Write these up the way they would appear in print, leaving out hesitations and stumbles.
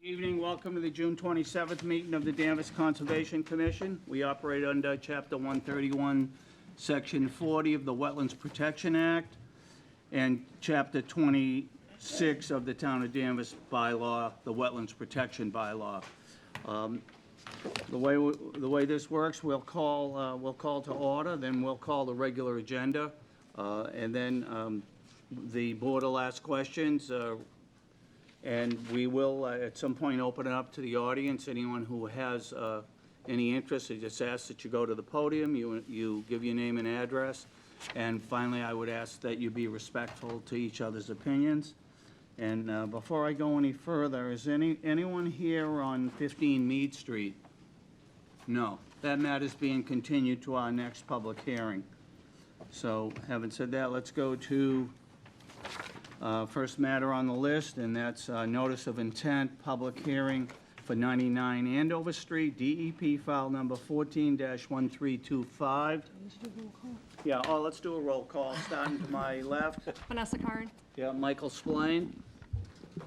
Evening, welcome to the June 27th meeting of the Danvers Conservation Commission. We operate under Chapter 131, Section 40 of the Wetlands Protection Act and Chapter 26 of the Town of Danvers bylaw, the Wetlands Protection Bylaw. The way this works, we'll call to order, then we'll call the regular agenda, and then the board will ask questions. And we will, at some point, open it up to the audience. Anyone who has any interest, I just ask that you go to the podium, you give your name and address. And finally, I would ask that you be respectful to each other's opinions. And before I go any further, is anyone here on 15 Mead Street? No. That matter's being continued to our next public hearing. So, having said that, let's go to first matter on the list, and that's notice of intent, public hearing for 99 Andover Street, DEP file number 14-1325. Yeah, let's do a roll call, starting to my left. Vanessa Curran. Yeah, Michael Spillane.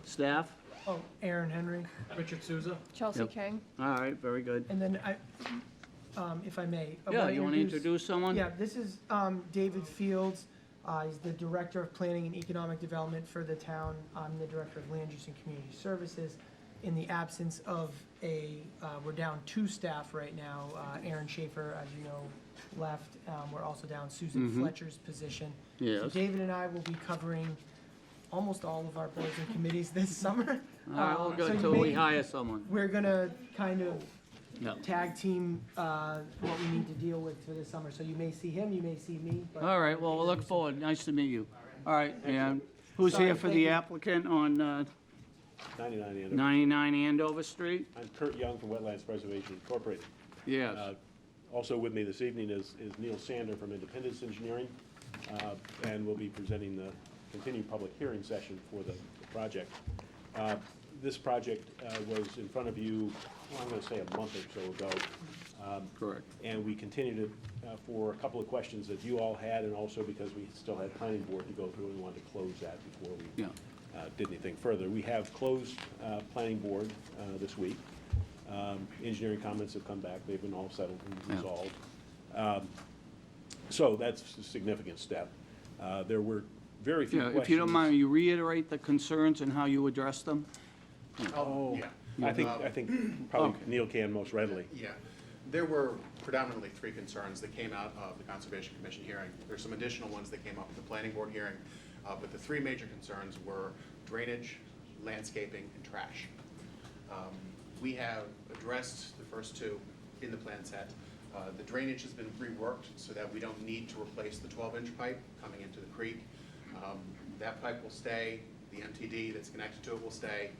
Staff? Oh, Aaron Henry. Richard Souza. Chelsea Yep. King. All right, very good. And then if I may. Yeah, you want to introduce someone? Yeah, this is David Fields. He's the Director of Planning and Economic Development for the town. I'm the Director of Land Use and Community Services. In the absence of we're down 2 staff right now. Aaron Schaefer, as you know, left. We're also down Susan Fletcher's position. Yes. So David and I will be covering almost all of our boards and committees this summer. All right, we'll go so until we hire someone. We're gonna kind of Yep. tag team what we need to deal with for this summer. So you may see him, you may see me. But All right, well, we'll look forward. Nice to meet you. All right, and who's Sorry, here for thank the you. applicant on 99 Andover. 99 Andover Street? I'm Kurt Young from Wetlands Preservation Incorporated. Yes. Also with me this evening is Neil Sander from Independence Engineering, and we'll be presenting the continued public hearing session for the project. This project was in front of you, well, I'm going to say a month or so ago. Correct. And we continued it for a couple of questions that you all had, and also because we still had planning board to go through and wanted to close that before we did anything further. We have closed planning board this week. Engineering comments have come back. They've been all settled and resolved. So that's a significant step. There were very few questions. If you don't mind, will you reiterate the concerns and how you address them? Oh, yeah. I think probably Neil can most readily. Yeah. There were predominantly 3 concerns that came out of the Conservation Commission hearing. There's some additional ones that came up at the Planning Board hearing, but the 3 major concerns were drainage, landscaping, and trash. We have addressed the first 2 in the plan set. The drainage has been reworked so that we don't need to replace the 12-inch pipe coming into the creek. That pipe will stay. The MTD that's connected to it will stay.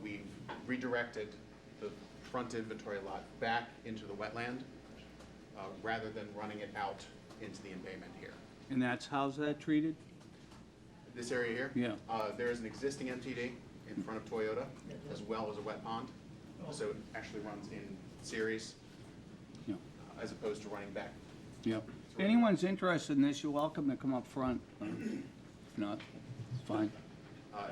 We've redirected the front inventory lot back into the wetland rather than running it out into the embayment here. And how's that treated? This area here? Yeah. There is an existing MTD in front of Toyota as well as a wet pond. So it actually runs in series as opposed to running back. Yep. If anyone's interested in this, you're welcome to come up front. If not, it's fine.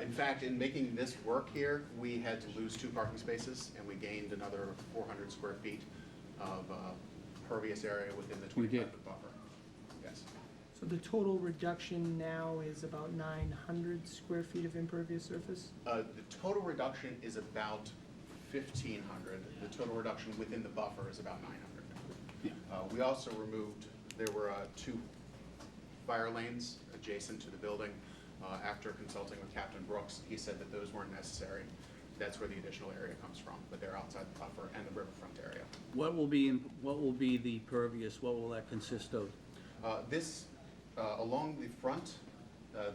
In fact, in making this work here, we had to lose 2 parking spaces, and we gained another 400 square feet of pervious area within the 25-foot buffer. Yes. So the total reduction now is about 900 square feet of impervious surface? The total reduction is about 1,500. The total reduction within the buffer is about 900. Yeah. We also removed, there were 2 fire lanes adjacent to the building. After consulting with Captain Brooks, he said that those weren't necessary. That's where the additional area comes from, but they're outside the buffer and the riverfront area. What will be the pervious? What will that consist of? This, along the front,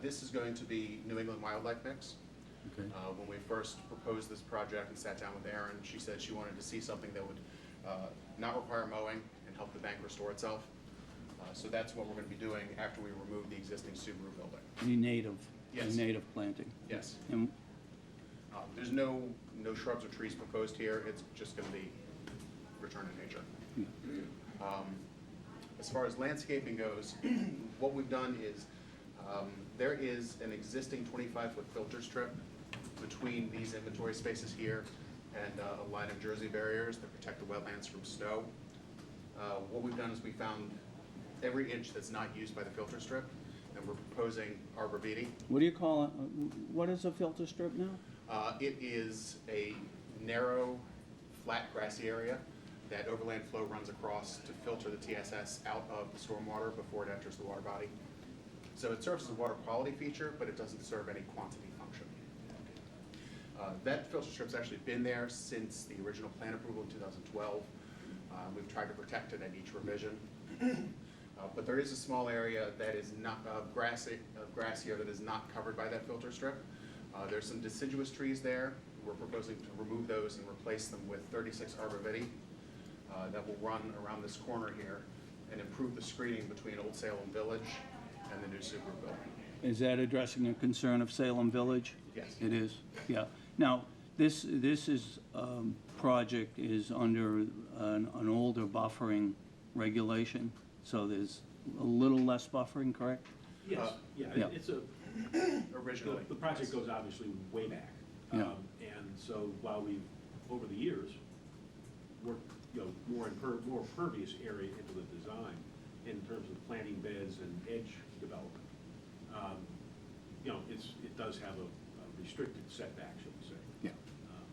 this is going to be New England wildlife mix. Okay. When we first proposed this project and sat down with Erin, she said she wanted to see something that would not require mowing and help the bank restore itself. So that's what we're going to be doing after we remove the existing Subaru building. Any native? Yes. Any native planting? Yes. And There's no shrubs or trees proposed here. It's just going to be return to nature. As far as landscaping goes, what we've done is there is an existing 25-foot filter strip between these inventory spaces here and a line of Jersey barriers that protect the wetlands from snow. What we've done is we found every inch that's not used by the filter strip, and we're proposing arborvitae. What do you call it? What is a filter strip now? It is a narrow, flat grassy area that overland flow runs across to filter the TSS out of the stormwater before it enters the water body. So it serves as a water quality feature, but it doesn't serve any quantity function. That filter strip's actually been there since the original plan approval in 2012. We've tried to protect it at each revision. But there is a small area that is not grassier that is not covered by that filter strip. There's some deciduous trees there. We're proposing to remove those and replace them with 36 arborvitae that will run around this corner here and improve the screening between Old Salem Village and the new Subaru building. Is that addressing a concern of Salem Village? Yes. It is, yeah. Now, this is, project is under an older buffering regulation, so there's a little less buffering, correct? Yes, Yeah. it's a, Originally. the project goes obviously way back. Yeah. And so while we've, over the years, worked, more pervious area into the design in terms of planting beds and edge development, it does have a restricted setback, shall we say. Yeah.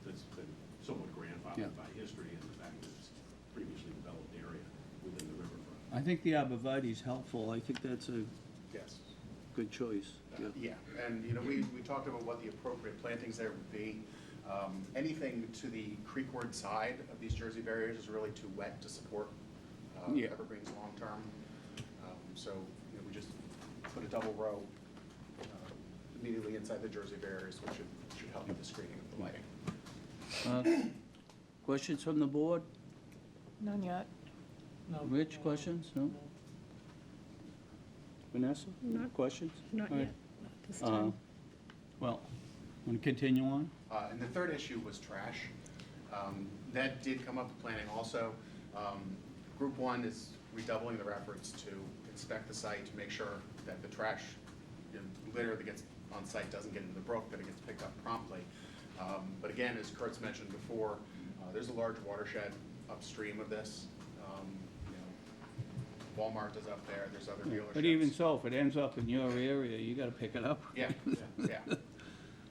That's been somewhat grandfathered Yeah. by history and the fact that it's previously developed area within the riverfront. I think the arborvitae is helpful. I think that's a Yes. good choice. Yeah, and we talked about what the appropriate plantings there would be. Anything to the creekward side of these Jersey barriers is really too wet to support Yeah. evergreens long-term. So we just put a double row immediately inside the Jersey barriers, which should help with the screening of the lighting. Questions from the board? None yet. Rich, questions? No? Vanessa? Not- Questions? Not All right. yet, not this time. Well, want to continue on? And the third issue was trash. That did come up in planning also. Group one is redoubling their efforts to inspect the site to make sure that the trash, litter that gets on site doesn't get into the brook, that it gets picked up promptly. But again, as Kurt's mentioned before, there's a large watershed upstream of this. Walmart is up there, there's other dealerships. But even so, if it ends up in your area, you gotta pick it up. Yeah, yeah.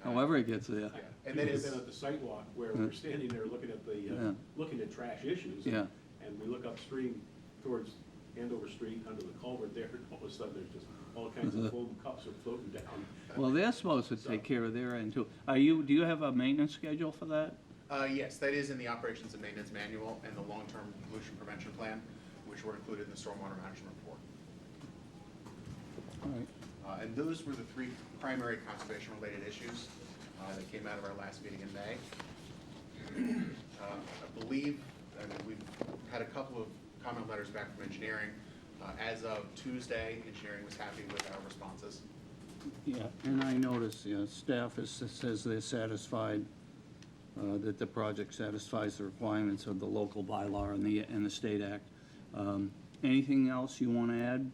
However it gets there. Yeah. And We've that is, been at the sidewalk where we're standing there looking at Yeah. looking at trash issues. Yeah. And we look upstream towards Andover Street under the culvert there, and all of a sudden there's just all kinds of foam cups are floating down. Well, they're supposed to take care of their end too. Do you have a maintenance schedule for that? yes, that is in the operations and maintenance manual and the long-term pollution prevention plan, which were included in the stormwater management report. All right. And those were the three primary conservation-related issues that came out of our last meeting in May. I believe, we've had a couple of comment letters back from engineering. As of Tuesday, engineering was happy with our responses. Yeah, and I noticed, staff says they're satisfied, that the project satisfies the requirements of the local bylaw and the state act. Anything else you want to add?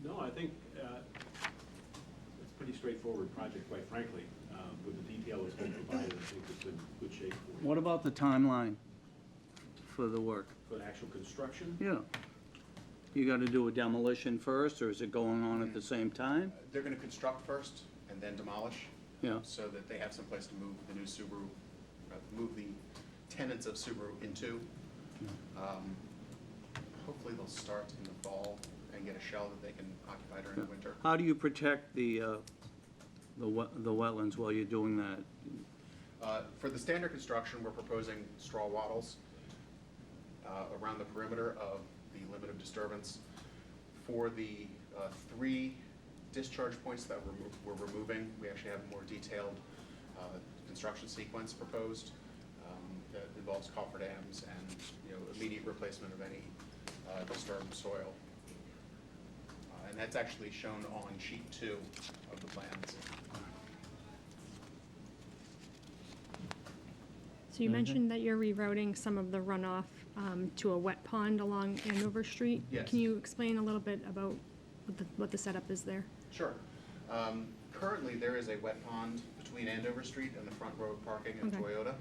No, I think it's a pretty straightforward project, quite frankly. With the detail that's been provided, I think it's in good shape for What about the timeline for the work? the actual construction. Yeah. You got to do a demolition first, or is it going on at the same time? They're going to construct first and then demolish. Yeah. So that they have some place to move the new Subaru, move the tenants of Subaru into. Hopefully they'll start in the fall and get a shell that they can occupy during the winter. How do you protect the wetlands while you're doing that? For the standard construction, we're proposing straw wattles around the perimeter of the limit of disturbance. For the three discharge points that we're removing, we actually have a more detailed construction sequence proposed that involves cofferdams and immediate replacement of any disturbed soil. And that's actually shown on sheet 2 of the plans. So you mentioned that you're rerouting some of the runoff to a wet pond along Andover Street. Yes. Can you explain a little bit about what the setup is there? Sure. Currently, there is a wet pond between Andover Street and the front row parking of Okay. Toyota.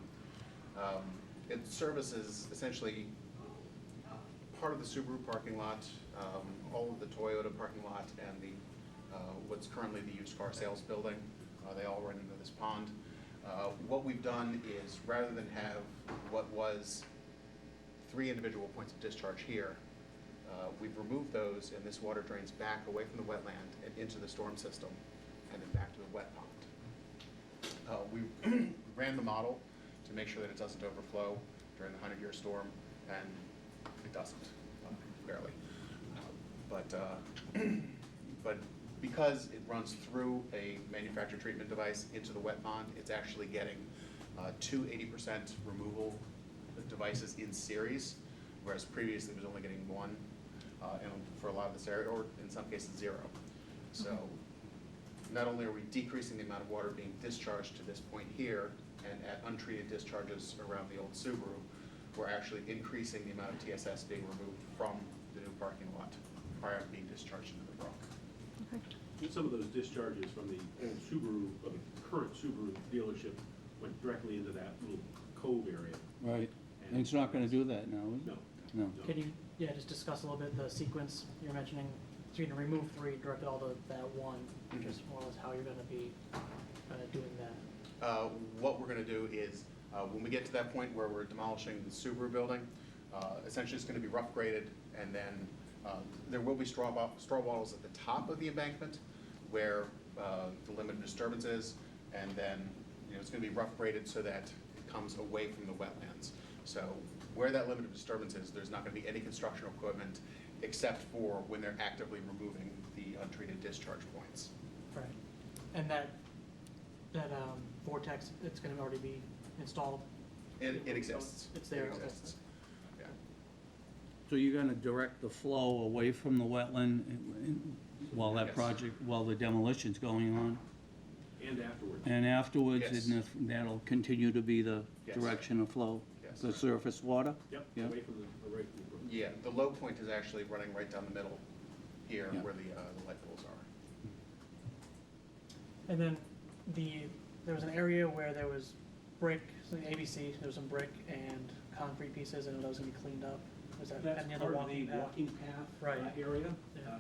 It services essentially part of the Subaru parking lot, all of the Toyota parking lot, and the, what's currently the used car sales building. They all run into this pond. What we've done is, rather than have what was 3 individual points of discharge here, we've removed those, and this water drains back away from the wetland and into the storm system, and then back to the wet pond. We ran the model to make sure that it doesn't overflow during the 100-year storm, and it doesn't, barely. But because it runs through a manufactured treatment device into the wet pond, it's actually getting 2 80% removal devices in series, whereas previously it was only getting 1, and for a lot of this area, or in some cases 0. So not only are we decreasing the amount of water being discharged to this point here, and at untreated discharges around the old Subaru, we're actually increasing the amount of TSS being removed from the new parking lot prior to being discharged into the brook. Okay. Some of those discharges from the old Subaru, or the current Subaru dealership, went directly into that little cove area. Right. And it's not gonna do that now, is it? No. No. Can you, just discuss a little bit the sequence you're mentioning? So you're gonna remove 3, direct it all to that 1, just more or less how you're gonna be doing that. What we're gonna do is, when we get to that point where we're demolishing the Subaru building, essentially it's gonna be rough graded, and then there will be straw wattles at the top of the embankment where the limit of disturbance is, and then it's gonna be rough graded so that it comes away from the wetlands. So where that limit of disturbance is, there's not gonna be any construction equipment except for when they're actively removing the untreated discharge points. Right. And that vortex, it's gonna already be installed? It exists. It's there, It okay. exists. Yeah. So you're gonna direct the flow away from the wetland while that Yes. project, while the demolition's going on? And afterwards. And afterwards, Yes. and that'll continue to be the Yes. direction of flow? Yes. The surface water? Yep, Yeah. away from the brook. Yeah, the low point is actually running right down the middle here Yeah. where the light poles are. And then there was an area where there was brick, so the ABC, there was some brick and concrete pieces, and those gonna be cleaned up. Was that That's any part other of the walking path? walking path Right. Area. Yeah.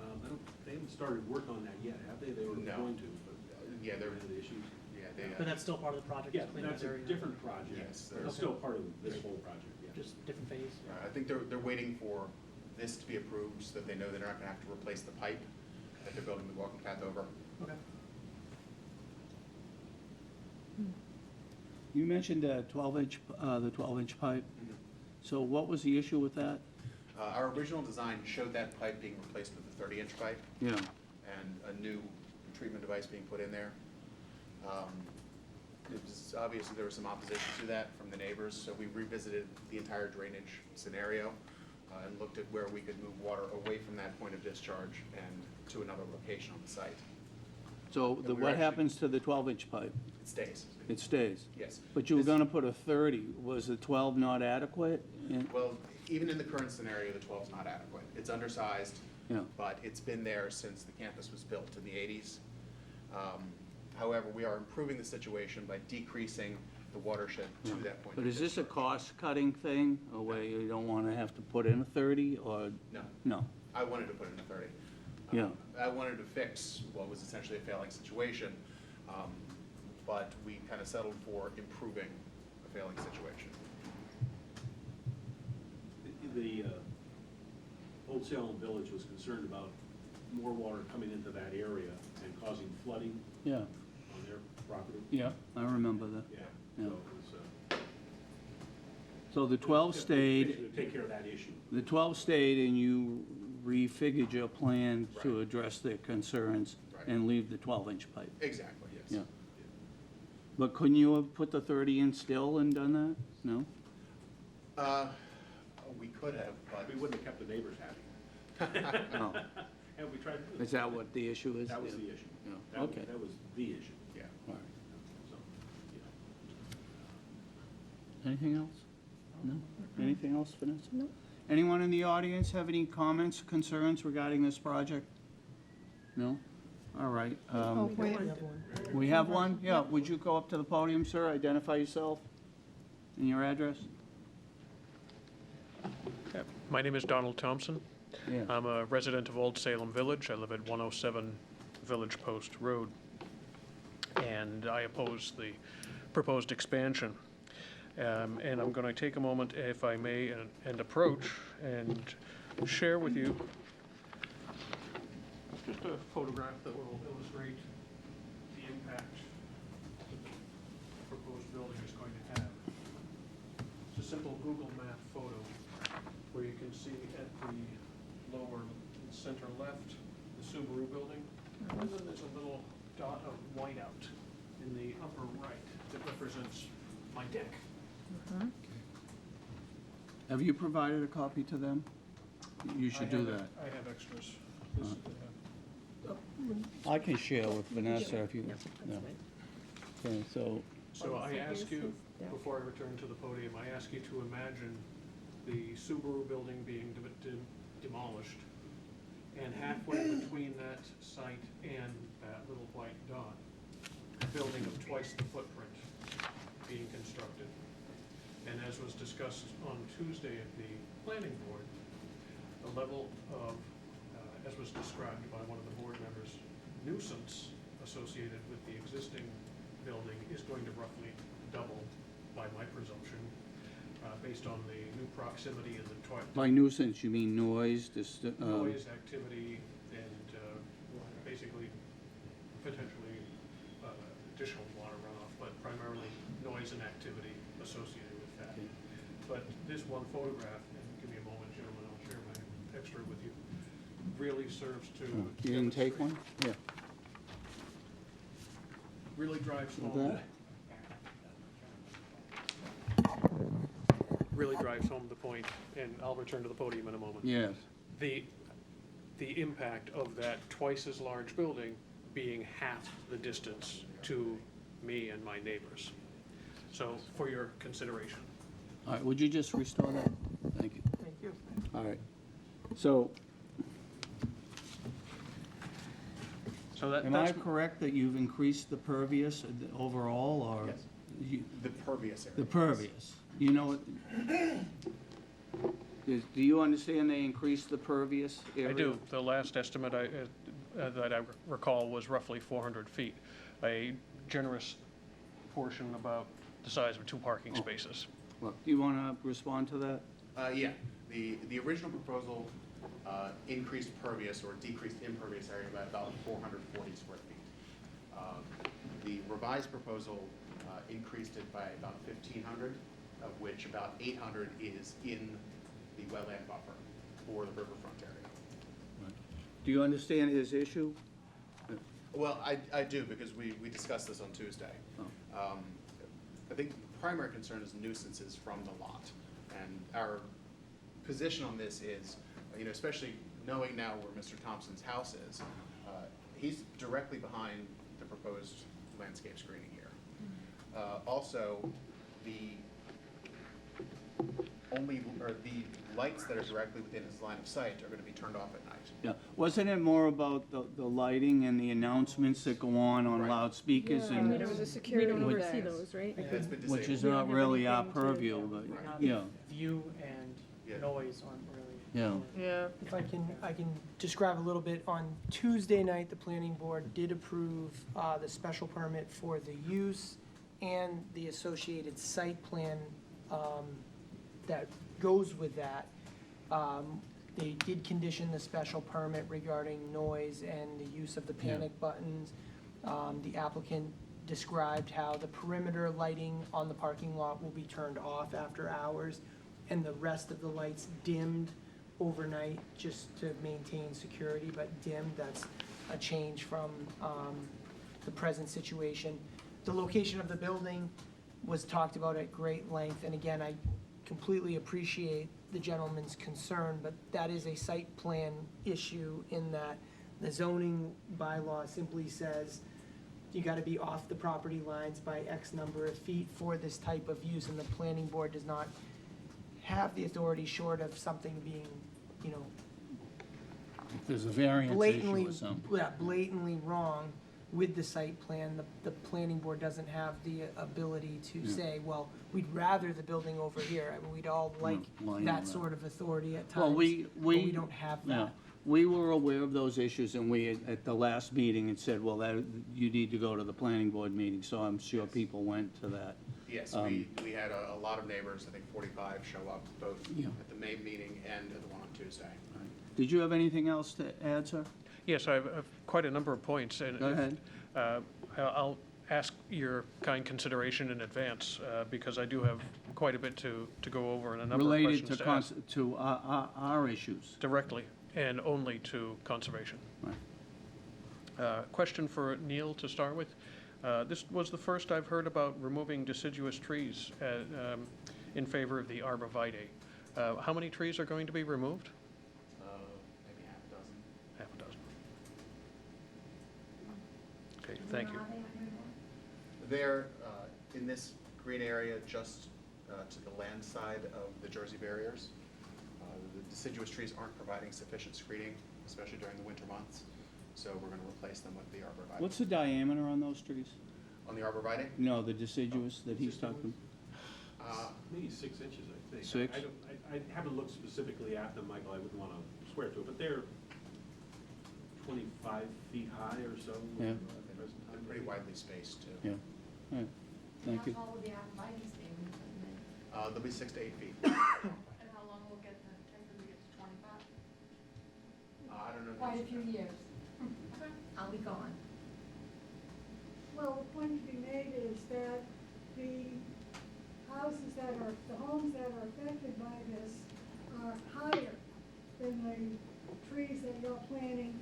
They haven't started work on that yet, have they? They were No. going to, but Yeah, there they're, were issues. yeah, they, But that's still part of the project, Yeah, to clean that's that a area? different project. Yes, But there's- it's still part of this whole project, yeah. Just different phase? I think they're waiting for this to be approved so that they know they're not gonna have to replace the pipe that they're building the walking path over. Okay. You mentioned the 12-inch pipe. So what was the issue with that? Our original design showed that pipe being replaced with a 30-inch pipe Yeah. and a new treatment device being put in there. It was obviously there was some opposition to that from the neighbors, so we revisited the entire drainage scenario and looked at where we could move water away from that point of discharge and to another location on the site. So we're what actually- happens to the 12-inch pipe? It stays. It stays? Yes. But you were This- gonna put a 30. Was the 12 not adequate? Well, even in the current scenario, the 12 is not adequate. It's undersized, Yeah. but it's been there since the campus was built in the 80s. However, we are improving the situation by decreasing the watershed to that point. But of is this a discharge. cost-cutting thing, a way you don't wanna have to put in a 30, or? No, No? I wanted to put in a 30. Yeah. I wanted to fix what was essentially a failing situation, but we kind of settled for improving a failing situation. The Old Salem Village was concerned about more water coming into that area and causing flooding Yeah, on their property. yeah, I remember that. Yeah. Yeah. So it was, So the 12 stayed, basically to take care of that issue. the 12 stayed, and you refigured your plan to Right. address their concerns Right. and leave the 12-inch pipe. Exactly, yes. Yeah. But couldn't you have put the 30 in still and done that? No? We could have, but We wouldn't have kept the neighbors happy. No. Have we tried to do Is that what the issue is? That was Yeah. the issue. Yeah, That was- okay. That was the issue. yeah. All right. So, yeah. Anything else? No? Anything else, Vanessa? No. Anyone in the audience have any comments, concerns regarding this project? No? All right. We have one. We have one? Yeah, would you go up to the podium, sir? Identify yourself and your address? My name is Donald Thompson. Yeah. I'm a resident of Old Salem Village. I live at 107 Village Post Road. And I oppose the proposed expansion. And I'm going to take a moment, if I may, and approach and share with you just a photograph that will illustrate the impact the proposed building is going to have. It's a simple Google Map photo where you can see at the lower center left, the Subaru building. And then there's a little dot of whiteout in the upper right that represents my deck. Have you provided a copy to them? You should do that. I have extras. This, I can share with Vanessa if you, no. Okay, So I ask you, before I return to the podium, I ask you to imagine the Subaru building being demolished, and halfway between that site and that little white dot, a building of twice the footprint being constructed. And as was discussed on Tuesday at the planning board, the level of, as was described by one of the board members, nuisance associated with the existing building is going to roughly double, by my presumption, based on the new proximity and the by nuisance, you mean noise, noise, activity, and basically potentially additional water runoff, but primarily noise and activity associated with that. But this one photograph, and give me a moment, gentlemen, I'll share my extra with you, really serves to you didn't take one? Yeah. really drives With home. that? Really drives home the point, and I'll return to the podium in a moment. Yes. The impact of that twice as large building being half the distance to me and my neighbors. So, for your consideration. All right, would you just restore that? Thank you. Thank you. All right. So, So am I that's, correct that you've increased the pervious overall, or? Yes. you- The pervious area. The pervious. You know, do you understand they increased the pervious area? I do. The last estimate that I recall was roughly 400 feet. A generous portion about the size of 2 parking spaces. Well, do you want to respond to that? Yeah, the original proposal increased pervious or decreased impervious area by about 440 square feet. The revised proposal increased it by about 1,500, of which about 800 is in the wetland buffer for the riverfront area. Do you understand his issue? Well, I do, because we discussed this on Tuesday. I think the primary concern is nuisances from the lot. And our position on this is, especially knowing now where Mr. Thompson's house is, he's directly behind the proposed landscape screening here. Also, the lights that are directly within his line of sight are going to be turned off at night. Yeah. Wasn't it more about the lighting and the announcements that go on Right. loudspeakers Yeah, and, we don't- security We don't Which- oversee those, right? That's been which is disabled. not have really our anything to- purview, but, yeah, View and Yeah. noise aren't really. yeah. Yeah. If I can describe a little bit, on Tuesday night, the planning board did approve the special permit for the use and the associated site plan that goes with that. They did condition the special permit regarding noise and the use of the panic buttons. The applicant described how the perimeter lighting on the parking lot will be turned off after hours, and the rest of the lights dimmed overnight just to maintain security, but dimmed. That's a change from the present situation. The location of the building was talked about at great length, and again, I completely appreciate the gentleman's concern, but that is a site plan issue in that the zoning bylaw simply says you gotta be off the property lines by X number of feet for this type of use, and the planning board does not have the authority, short of something being, There's a variance blatantly, issue or something. yeah, blatantly wrong with the site plan, the planning board doesn't have the ability to Yeah. say, well, we'd rather the building over here. I mean, we'd all like why that not? sort of authority at Well, times, we but we don't have Yeah, that. we were aware of those issues, and we, at the last meeting, had said, well, that, you need to go to the planning board meeting, so I'm sure people went to that. Yes, Um, we had a lot of neighbors, I think 45, show up both Yeah. at the May meeting and at the one on Tuesday. Did you have anything else to add, sir? Yes, I have quite a number of points, and Go ahead. I'll ask your kind consideration in advance, because I do have quite a bit to go over and a number of Related questions to, to ask to our issues. directly and only to conservation. Right. Question for Neil to start with. This was the first I've heard about removing deciduous trees in favor of the arborvitae. How many trees are going to be removed? Maybe half a dozen. Half a dozen. Okay, thank you. They're in this green area just to the land side of the Jersey barriers. The deciduous trees aren't providing sufficient screening, especially during the winter months, so we're going to replace them with the arborvitae. What's the diameter on those trees? On the arborvitae? No, the deciduous that he's talking. Maybe 6 inches, I think. 6? I haven't looked specifically at them, Michael, I wouldn't want to swear to it, but they're 25 feet high or so. Yeah. At the present They're time, pretty maybe. widely spaced, too. Yeah. All right. Thank you. How tall will the arborvitae's be? They'll be 6 to 8 feet. And how long will it take them to get to 25? I don't know. Quite a few years. I'll be gone. Well, the point to be made is that the houses that are, the homes that are affected by this are higher than the trees that you're planning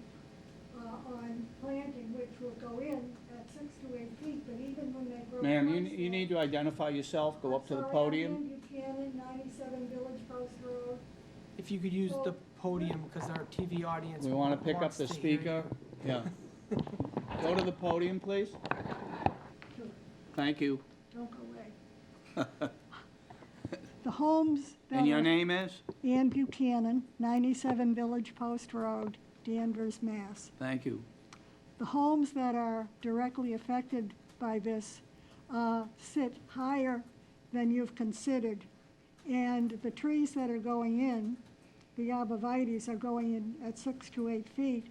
on planting, which will go in at 6 to 8 feet, but even when they grow. Ma'am, past you need to identify yourself, go up to the I'm podium. sorry, I'm Ann Buchanan, 97 Village Post Road. If you could use the podium, because our TV audience We want to pick up wants the to hear speaker. you. Yeah. Go to the podium, please. Sure, Thank you. don't go away. The homes that And your are- name is? Ann Buchanan, 97 Village Post Road, Danvers, Mass. Thank you. The homes that are directly affected by this sit higher than you've considered. And the trees that are going in, the arborvitaes are going in at 6 to 8 feet,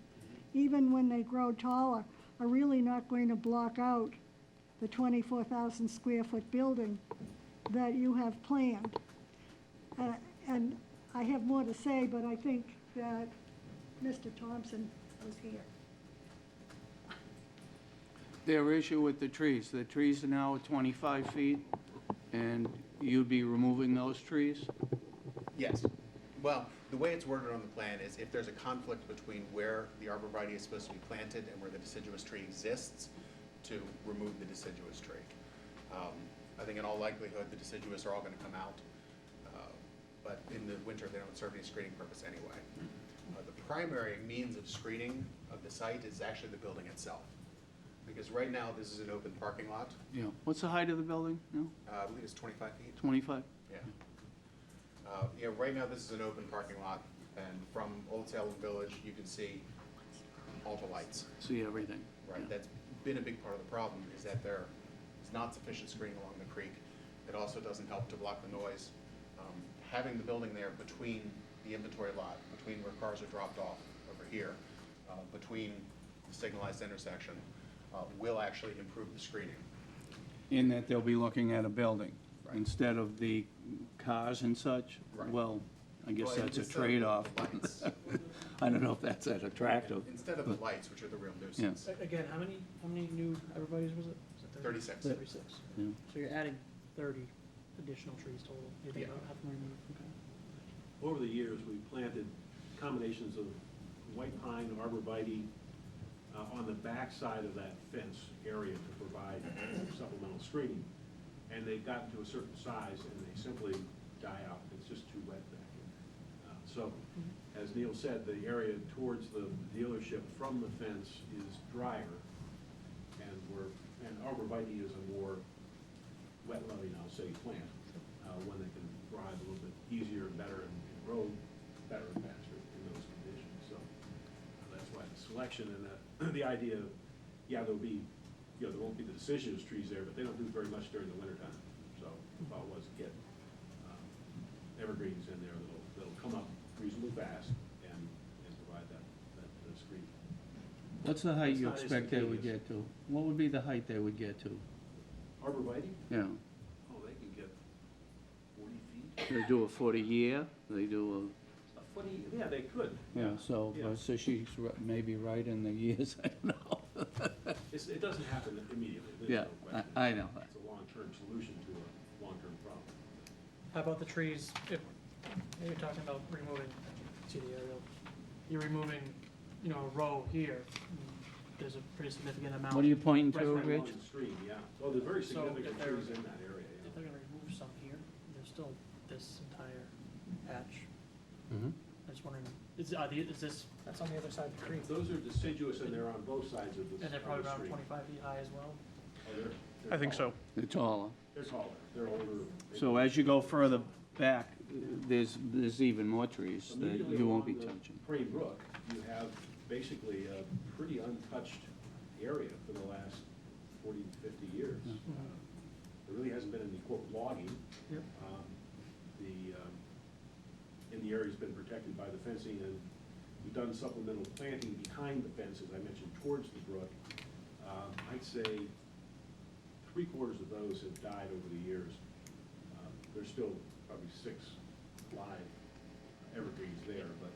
even when they grow taller, are really not going to block out the 24,000 square foot building that you have planned. And I have more to say, but I think that Mr. Thompson was here. Their issue with the trees are now at 25 feet, and you'd be removing those trees? Yes. Well, the way it's worded on the plan is if there's a conflict between where the arborvitae is supposed to be planted and where the deciduous tree exists, to remove the deciduous tree. I think in all likelihood, the deciduous are all going to come out, but in the winter, they don't serve any screening purpose anyway. The primary means of screening of the site is actually the building itself. Because right now, this is an open parking lot. Yeah. What's the height of the building? No? I believe it's 25 feet. 25? Yeah. Yeah, right now, this is an open parking lot, and from Old Salem Village, you can see all the lights. See everything. Right, that's been a big part of the problem, is that there is not sufficient screening along the creek. It also doesn't help to block the noise. Having the building there between the inventory lot, between where cars are dropped off over here, between the signalized intersection, will actually improve the screening. In that they'll be looking at a building Right. instead of the cars and such? Right. Well, I guess Well, that's a instead of trade-off. the lights. I don't know if that's that attractive. Instead of the lights, which are the real nuisance. Again, how many new arborvitae's was it? Was it 36. 36. Yeah. So you're adding 30 additional trees total. You think Yeah. about half a million, okay. Over the years, we planted combinations of white pine, arborvitae, on the back side of that fence area to provide supplemental screening. And they've gotten to a certain size and they simply die out. It's just too wet back in. So, as Neil said, the area towards the dealership from the fence is drier. And arborvitae is a more wet-loving, I'll say, plant, one that can thrive a little bit easier and better and grow better and faster in those conditions. So selection, and the idea, yeah, there'll be, there won't be the deciduous trees there, but they don't do very much during the wintertime. So the thought was to get evergreens in there that'll come up reasonably fast and provide that screen. What's the height It's you not as expect they would contagious. get to? What would be the height they would get to? Arborvitae, Yeah, oh, they can get 40 feet. they do a foot a year, they do A foot, yeah, they could. yeah, so, Yeah. so she's maybe right in the years, I don't know. It doesn't happen immediately, there's Yeah, no question. I know that. It's a long-term solution to a long-term problem. How about the trees, if, you're talking about removing, see the aerial, you're removing, a row here, there's a pretty significant amount. What are you pointing to, Right Rich? along the stream, yeah. Well, there's very So significant if they're- trees in that area, If yeah. they're gonna remove some here, there's still this entire patch. Mhm. I was wondering, is this, that's on the other side of the creek? Those are deciduous and they're on both sides of the And they're probably of the around stream. 25 feet high as well? Oh, they're I think taller. so. They're taller. They're taller, they're older. So as you go further back, there's even more trees that Immediately you won't be along the touching. Crane Brook, you have basically a pretty untouched area for the last 40, 50 years. There really hasn't been any quote logging. Yep. And the area's been protected by the fencing, and we've done supplemental planting behind the fence, as I mentioned, towards the brook. I'd say 3/4 of those have died over the years. There's still probably 6 live evergreens there, but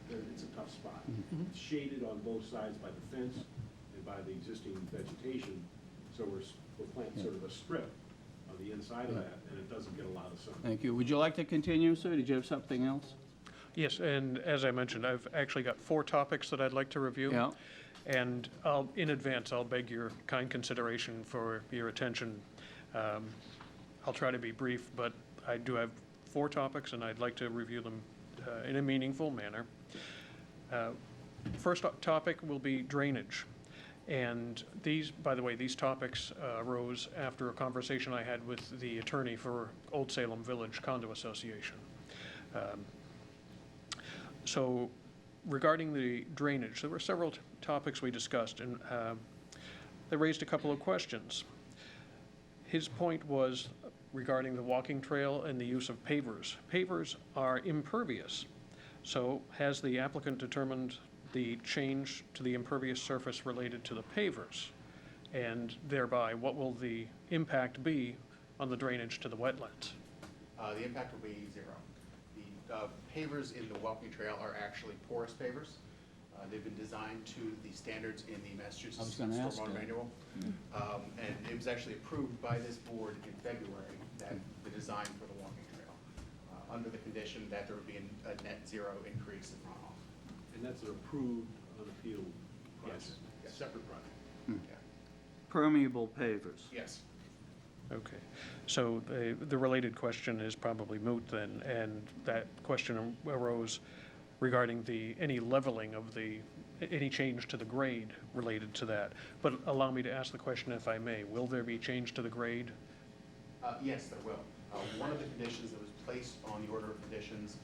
it's a tough spot. It's shaded on both sides by the fence and by the existing vegetation, so we're planting sort of a strip on the inside of that, and it doesn't get a lot of sun. Thank you. Would you like to continue, sir? Did you have something else? Yes, and as I mentioned, I've actually got 4 topics that I'd like to review. Yeah. And in advance, I'll beg your kind consideration for your attention. I'll try to be brief, but I do have 4 topics, and I'd like to review them in a meaningful manner. First topic will be drainage. And these, by the way, these topics arose after a conversation I had with the attorney for Old Salem Village Condo Association. So regarding the drainage, there were several topics we discussed, and they raised a couple of questions. His point was regarding the walking trail and the use of pavers. Pavers are impervious. So has the applicant determined the change to the impervious surface related to the pavers? And thereby, what will the impact be on the drainage to the wetlands? The impact will be 0. The pavers in the walking trail are actually porous pavers. They've been designed to the standards in the Massachusetts gonna ask Stormwater that. Manual. And it was actually approved by this board in February, that the design for the walking trail, under the condition that there would be a net 0 increase in runoff. And that's an approved, unappealed Yes. project, Yes. separate project. Yeah. Permeable pavers. Yes. Okay, so the related question is probably moot then, and that question arose regarding any leveling of any change to the grade related to that. But allow me to ask the question, if I may, will there be change to the grade? Yes, there will. One of the conditions that was placed on the order of conditions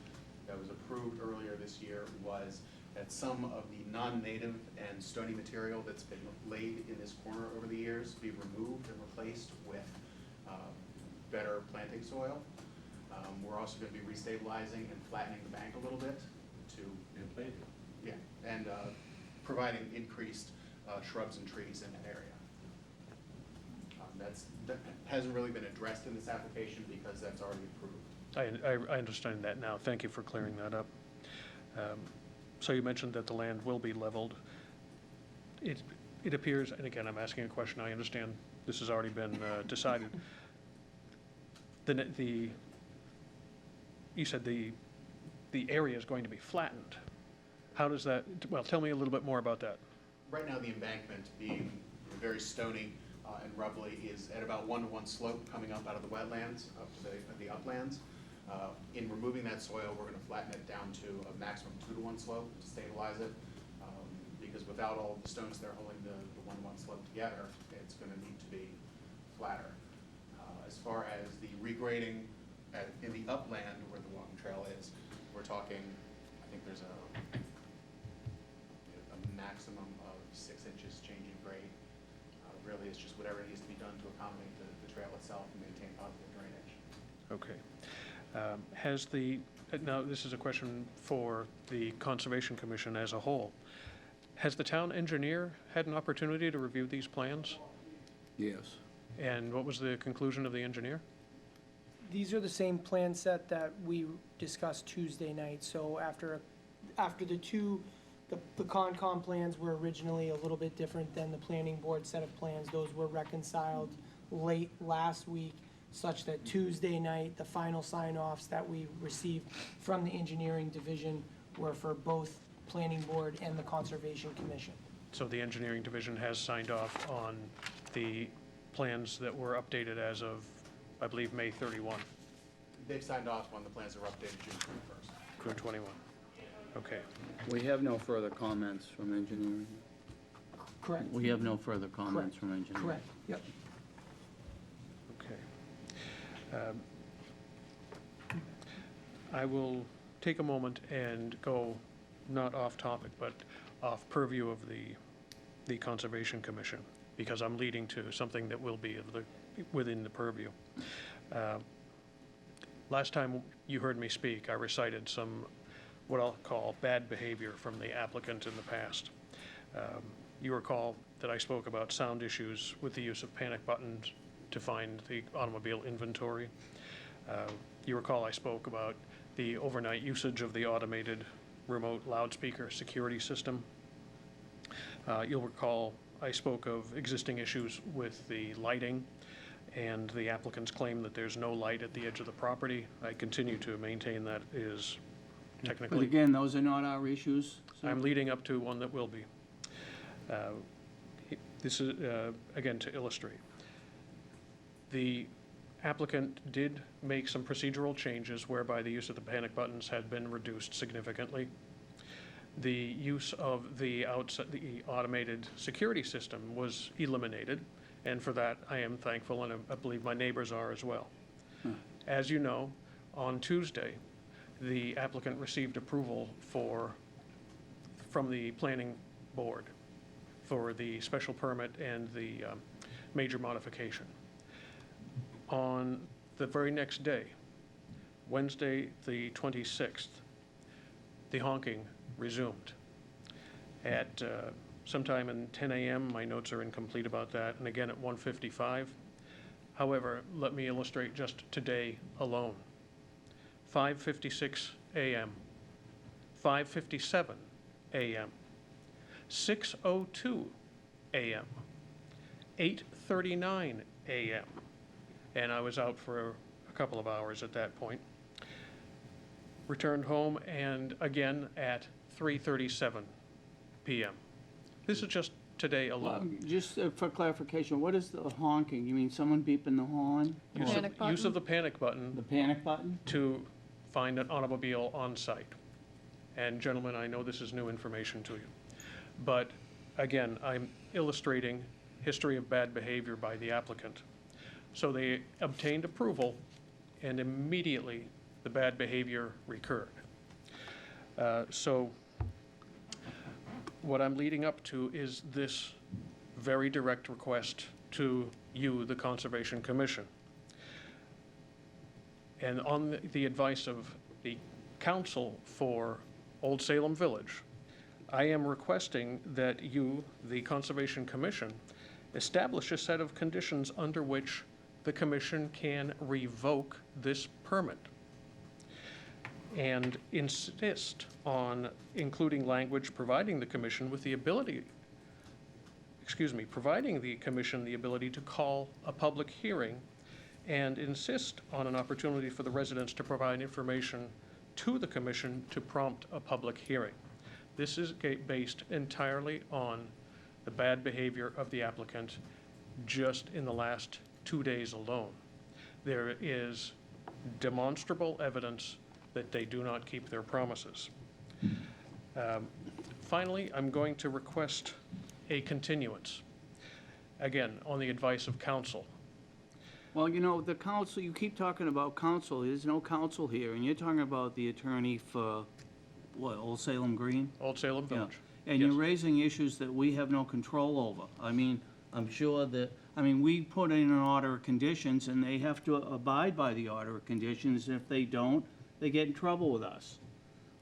that was approved earlier this year was that some of the non-native and stony material that's been laid in this corner over the years be removed and replaced with better planting soil. We're also going to be restabilizing and flattening the bank a little bit to, And planting. yeah, and providing increased shrubs and trees in that area. That hasn't really been addressed in this application because that's already approved. I understand that now. Thank you for clearing that up. So you mentioned that the land will be leveled. It appears, and again, I'm asking a question, I understand this has already been decided. You said the area is going to be flattened. How does that, well, tell me a little bit more about that. Right now, the embankment being very stony and rubbly is at about 1-to-1 slope coming up out of the wetlands, up to the uplands. In removing that soil, we're going to flatten it down to a maximum 2-to-1 slope to stabilize it. Because without all the stones there holding the 1-to-1 slope together, it's going to need to be flatter. As far as the regrading in the upland where the walking trail is, we're talking, I think there's a maximum of 6 inches change in grade. Really, it's just whatever needs to be done to accommodate the trail itself and maintain positive drainage. Okay. Has the, now this is a question for the Conservation Commission as a whole. Has the town engineer had an opportunity to review these plans? Yes. And what was the conclusion of the engineer? These are the same plan set that we discussed Tuesday night, so after the Concom plans were originally a little bit different than the planning board set of plans. Those were reconciled late last week, such that Tuesday night, the final sign-offs that we received from the engineering division were for both planning board and the Conservation Commission. So the engineering division has signed off on the plans that were updated as of, I believe, May 31, They've signed off on the plans that were updated June 21st. June 21. Okay. We have no further comments from engineering. Correct. We have no further comments from engineering. Correct, yep. Okay. I will take a moment and go, not off topic, but off purview of the Conservation Commission, because I'm leading to something that will be within the purview. Last time you heard me speak, I recited some, what I'll call bad behavior from the applicant in the past. You recall that I spoke about sound issues with the use of panic buttons to find the automobile inventory. You recall I spoke about the overnight usage of the automated remote loudspeaker security system. You'll recall I spoke of existing issues with the lighting and the applicant's claim that there's no light at the edge of the property. I continue to maintain that is But technically. again, those are not our issues. So- I'm leading up to one that will be. This is, again, to illustrate. The applicant did make some procedural changes whereby the use of the panic buttons had been reduced significantly. The use of the automated security system was eliminated, and for that I am thankful, and I believe my neighbors are as well. As you know, on Tuesday, the applicant received approval from the planning board for the special permit and the major modification. On the very next day, Wednesday, the 26th, the honking resumed. At sometime in 10 a.m., my notes are incomplete about that, and again at 1:55. However, let me illustrate just today alone. 5:56 a.m., 5:57 a.m., 6:02 a.m., 8:39 a.m., and I was out for a couple of hours at that point. Returned home, and again at 3:37 p.m. This is just today alone. Just for clarification, what is the honking? You mean someone beeping the horn? Use Or of- Use of the panic button the panic button? to find an automobile on site. And gentlemen, I know this is new information to you. But again, I'm illustrating history of bad behavior by the applicant. So they obtained approval, and immediately the bad behavior recurred. So what I'm leading up to is this very direct request to you, the Conservation Commission. And on the advice of the council for Old Salem Village, I am requesting that you, the Conservation Commission, establish a set of conditions under which the commission can revoke this permit, and insist on including language providing the commission with the ability, providing the commission the ability to call a public hearing, and insist on an opportunity for the residents to provide information to the commission to prompt a public hearing. This is based entirely on the bad behavior of the applicant just in the last 2 days alone. There is demonstrable evidence that they do not keep their promises. Finally, I'm going to request a continuance, again, on the advice of council. Well, you know, the council, you keep talking about council, there's no council here, and you're talking about the attorney for, what, Old Salem Green? Old Salem Yeah. Village. And you're Yes. raising issues that we have no control over. I mean, I'm sure that, we put in an order of conditions, and they have to abide by the order of conditions. If they don't, they get in trouble with us.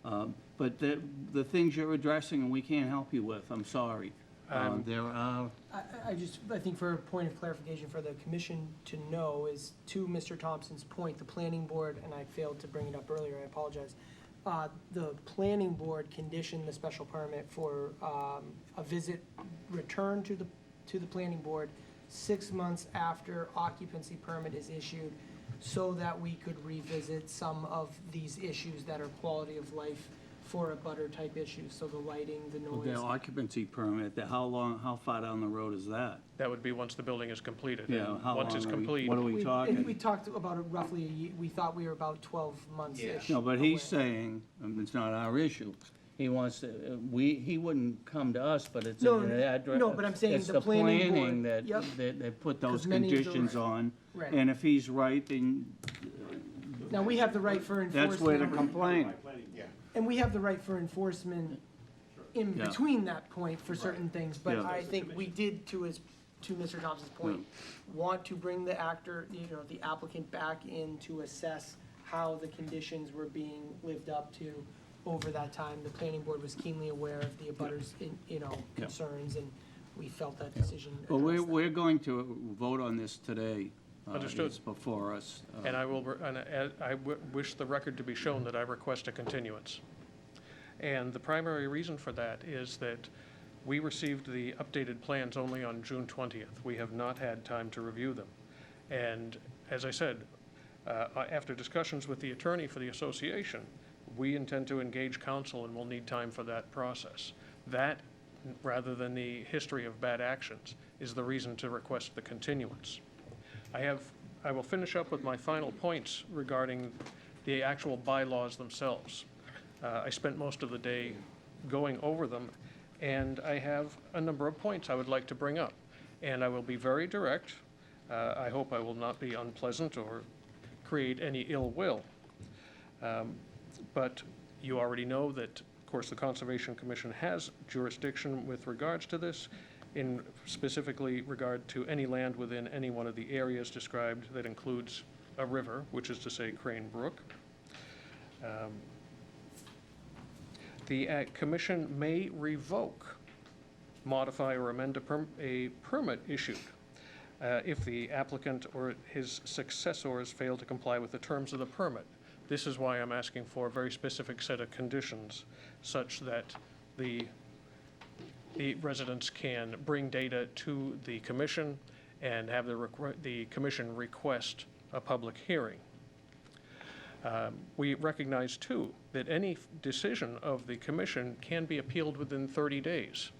But the things you're addressing, we can't help you with, I'm sorry. There are, I think for a point of clarification for the commission to know is, to Mr. Thompson's point, the planning board, and I failed to bring it up earlier, I apologize. The planning board conditioned the special permit for a visit return to the planning board 6 months after occupancy permit is issued, so that we could revisit some of these issues that are quality of life for a butter type issues, so the lighting, the their noise. occupancy permit, how far down the road is that? That would be once the building is completed. Yeah, And how once it's long are we- complete, what are we And talking? we talked about it roughly a year, we thought we were about 12 months-ish. No, but he's away. saying, it's not our issue. He wants to, he wouldn't come to us, but it's No, the address. no, but I'm saying it's the planning planning board- that, yep. that put those 'Cause many of the- conditions on. Right. And if he's right, then Now, we have the right for enforcement. that's where to complain. Yeah. And we have the right for enforcement in Yeah. between that point for certain things, but Yeah. I think we did, to Mr. Thompson's point, want to bring the the applicant back in to assess how the conditions were being lived up to over that time. The planning board was keenly aware of the abutters, concerns, and we felt that decision. But we're, addressed that. we're going to vote on this today. Understood. It's before us. and I wish the record to be shown that I request a continuance. And the primary reason for that is that we received the updated plans only on June 20th. We have not had time to review them. And as I said, after discussions with the attorney for the association, we intend to engage counsel and we'll need time for that process. That, rather than the history of bad actions, is the reason to request the continuance. I will finish up with my final points regarding the actual bylaws themselves. I spent most of the day going over them, and I have a number of points I would like to bring up. And I will be very direct. I hope I will not be unpleasant or create any ill will. But you already know that, of course, the Conservation Commission has jurisdiction with regards to this, in specifically regard to any land within any one of the areas described that includes a river, which is to say Crane Brook. The commission may revoke, modify, or amend a permit issued if the applicant or his successors fail to comply with the terms of the permit. This is why I'm asking for a very specific set of conditions, such that the residents can bring data to the commission and have the commission request a public hearing. We recognize, too, that any decision of the commission can be appealed within 30 days.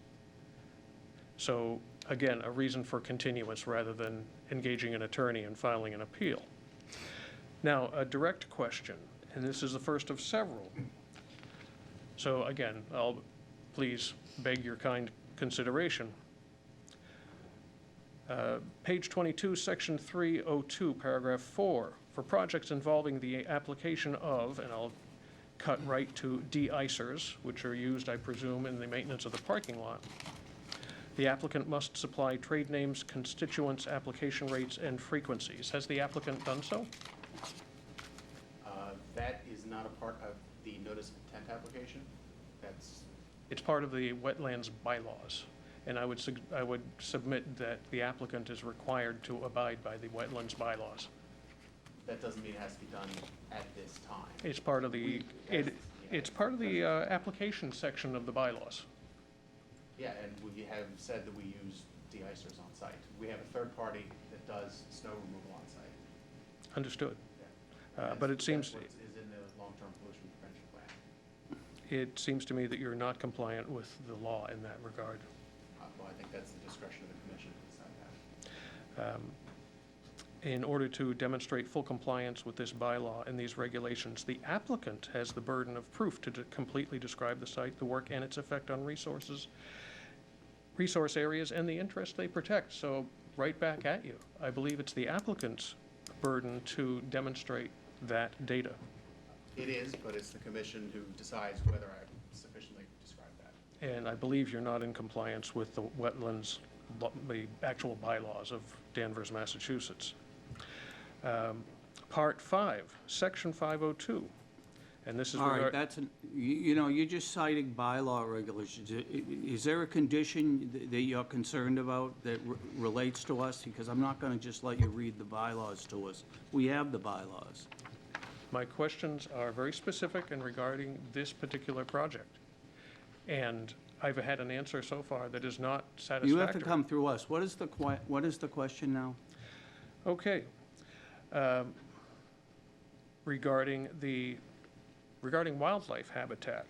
So, again, a reason for continuance rather than engaging an attorney and filing an appeal. Now, a direct question, and this is the first of several. So, again, I'll please beg your kind consideration. Page 22, section 302, paragraph 4. For projects involving the application of, and I'll cut right to de-icers, which are used, I presume, in the maintenance of the parking lot, the applicant must supply trade names, constituents, application rates, and frequencies. Has the applicant done so? That is not a part of the notice of intent application. That's, It's part of the wetlands bylaws, and I would submit that the applicant is required to abide by the wetlands bylaws. that doesn't mean it has to be done at this time. It's part of the, it's part of the application section of the bylaws. Yeah, and we have said that we use de-icers on site. We have a third party that does snow removal on site. Understood. Yeah. But it seems, That's what is in the long-term pollution prevention plan. it seems to me that you're not compliant with the law in that regard. Well, I think that's the discretion of the commission to decide that. In order to demonstrate full compliance with this bylaw and these regulations, the applicant has the burden of proof to completely describe the site, the work, and its effect on resource areas, and the interest they protect. So, right back at you. I believe it's the applicant's burden to demonstrate that data. It is, but it's the commission who decides whether I sufficiently describe that. and I believe you're not in compliance with the wetlands, the actual bylaws of Danvers, Massachusetts. Part 5, Section 502, and this is All right, regard- that's, you know, you're just citing bylaw regulations. Is there a condition that you're concerned about that relates to us? Because I'm not gonna just let you read the bylaws to us. We have the bylaws. My questions are very specific and regarding this particular project. And I've had an answer so far that is not satisfactory. You have to come through us. What is the question now? Okay. Regarding wildlife habitat.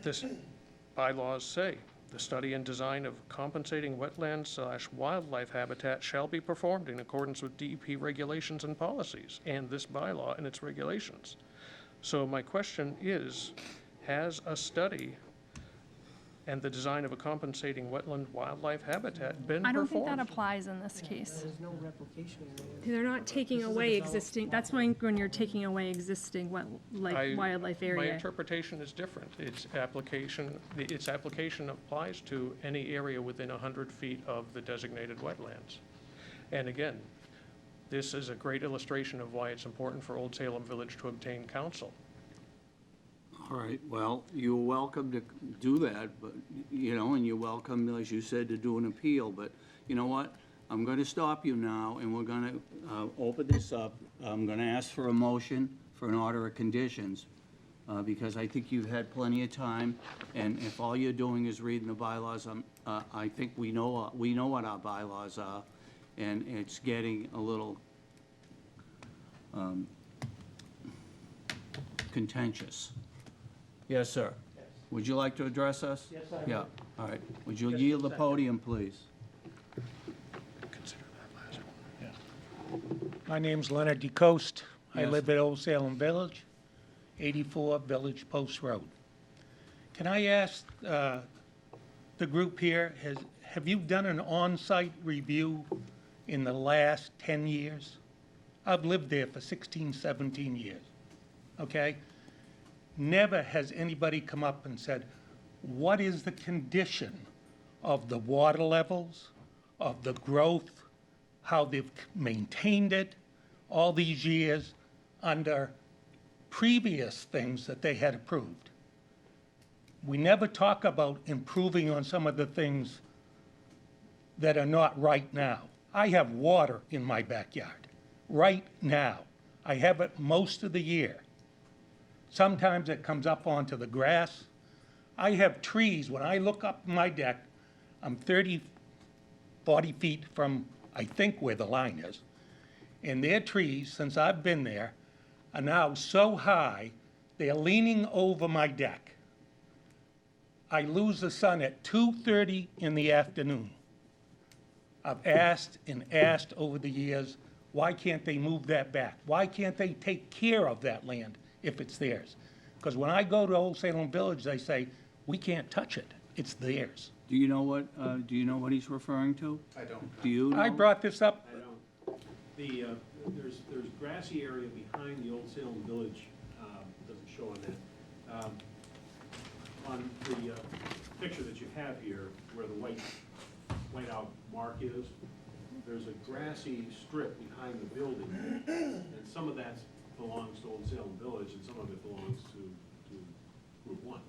This bylaws say, the study and design of compensating wetland/wildlife habitat shall be performed in accordance with DEP regulations and policies, and this bylaw and its regulations. So my question is, has a study and the design of a compensating wetland wildlife habitat been I don't think performed? that applies in this case. There's no replication in there. They're not taking away existing, that's when you're taking away existing wildlife My area. interpretation is different. Its application applies to any area within 100 feet of the designated wetlands. And again, this is a great illustration of why it's important for Old Salem Village to obtain counsel. All right, well, you're welcome to do that, but, you know, and you're welcome, as you said, to do an appeal, but you know what? I'm gonna stop you now, and we're gonna open this up. I'm gonna ask for a motion for an order of conditions, because I think you've had plenty of time, and if all you're doing is reading the bylaws, I think we know what our bylaws are, and it's getting a little contentious. Yes, sir. Would you like to address us? Yes, I would. Yeah, all right. Would you yield the podium, please? Consider that last. My name's Leonard DeCoste. I Yes. live at Old Salem Village, 84 Village Post Road. Can I ask the group here, have you done an on-site review in the last 10 years? I've lived there for 16, 17 years, okay? Never has anybody come up and said, what is the condition of the water levels, of the growth, how they've maintained it all these years under previous things that they had approved. We never talk about improving on some of the things that are not right now. I have water in my backyard, right now. I have it most of the year. Sometimes it comes up onto the grass. I have trees. When I look up my deck, I'm 30, 40 feet from, I think, where the line is. And their trees, since I've been there, are now so high, they're leaning over my deck. I lose the sun at 2:30 in the afternoon. I've asked and asked over the years, why can't they move that back? Why can't they take care of that land if it's theirs? Because when I go to Old Salem Village, they say, we can't touch it, it's theirs. Do you know what he's referring to? I don't. Do you know? I brought this up, I don't. There's grassy area behind the Old Salem Village, doesn't show on that. On the picture that you have here, where the white out mark is, there's a grassy strip behind the building, and some of that belongs to Old Salem Village, and some of it belongs to Group 1,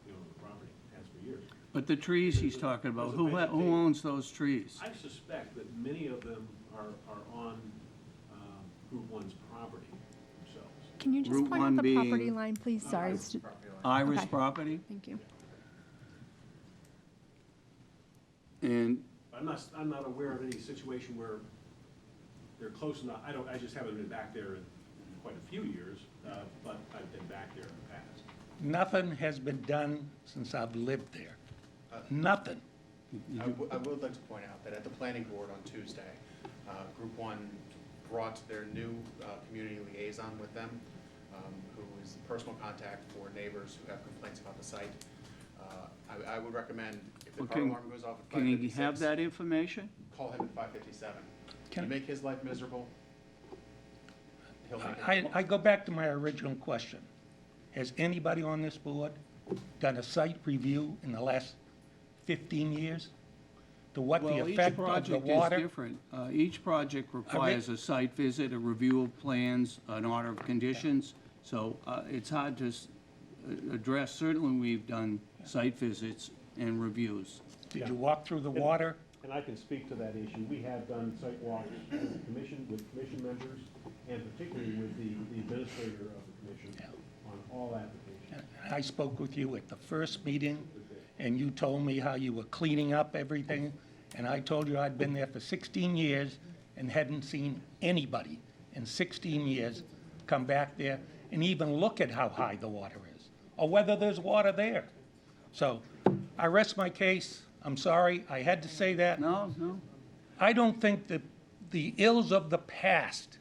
the property, has for years. But the trees he's talking about, who owns those trees? I suspect that many of them are on Group 1's property themselves. Can you just Route point out 1 the property being- line, please? Sorry. it's- Iris Okay. property? Thank you. And, I'm not aware of any situation where they're close enough. I just haven't been back there in quite a few years, but I've been back there in the past. nothing has been done since I've lived there. Nothing. I would like to point out that at the planning board on Tuesday, Group 1 brought their new community liaison with them, who is the personal contact for neighbors who have complaints about the site. I would recommend, if the car Okay, alarm goes off at can you 5:56, have that information? call him at 5:57. Can- You make his life miserable, he'll make it. I go back to my original question. Has anybody on this board done a site review in the last 15 years? To what the Well, each effect of the project is water? different. Each project requires a site visit, a review of plans, an order of conditions, so it's hard to address. Certainly, we've done site visits and reviews. Did you walk through the water? And I can speak to that issue. We have done site walks with the commission, with commission members, and particularly with the administrator of the commission on all applications. I spoke with you at the first meeting, and you told me how you were cleaning up everything, and I told you I'd been there for 16 years and hadn't seen anybody in 16 years come back there and even look at how high the water is, or whether there's water there. So I rest my case. I'm sorry, I had to say that. No, no. I don't think that the ills of the past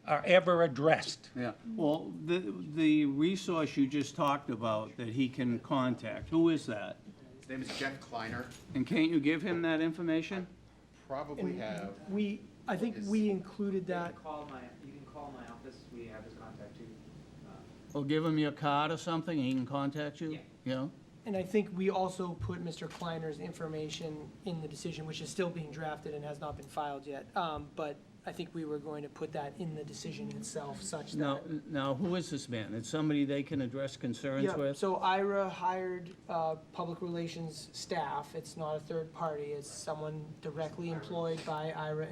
are ever addressed. Yeah, well, the resource you just talked about that he can contact, who is that? His name is Jeff Kleiner. And can't you give him that information? Probably have, I think we included that. You can call my office, we have his contact too. Or give him your card or something, and he can contact you? Yeah. Yeah? And I think we also put Mr. Kleiner's information in the decision, which is still being drafted and has not been filed yet. But I think we were going to put that in the decision itself such Now, that. now, who is this man? It's somebody they can address concerns Yeah, with? so IRA hired public relations staff. It's not a third party. It's someone directly employed by IRA,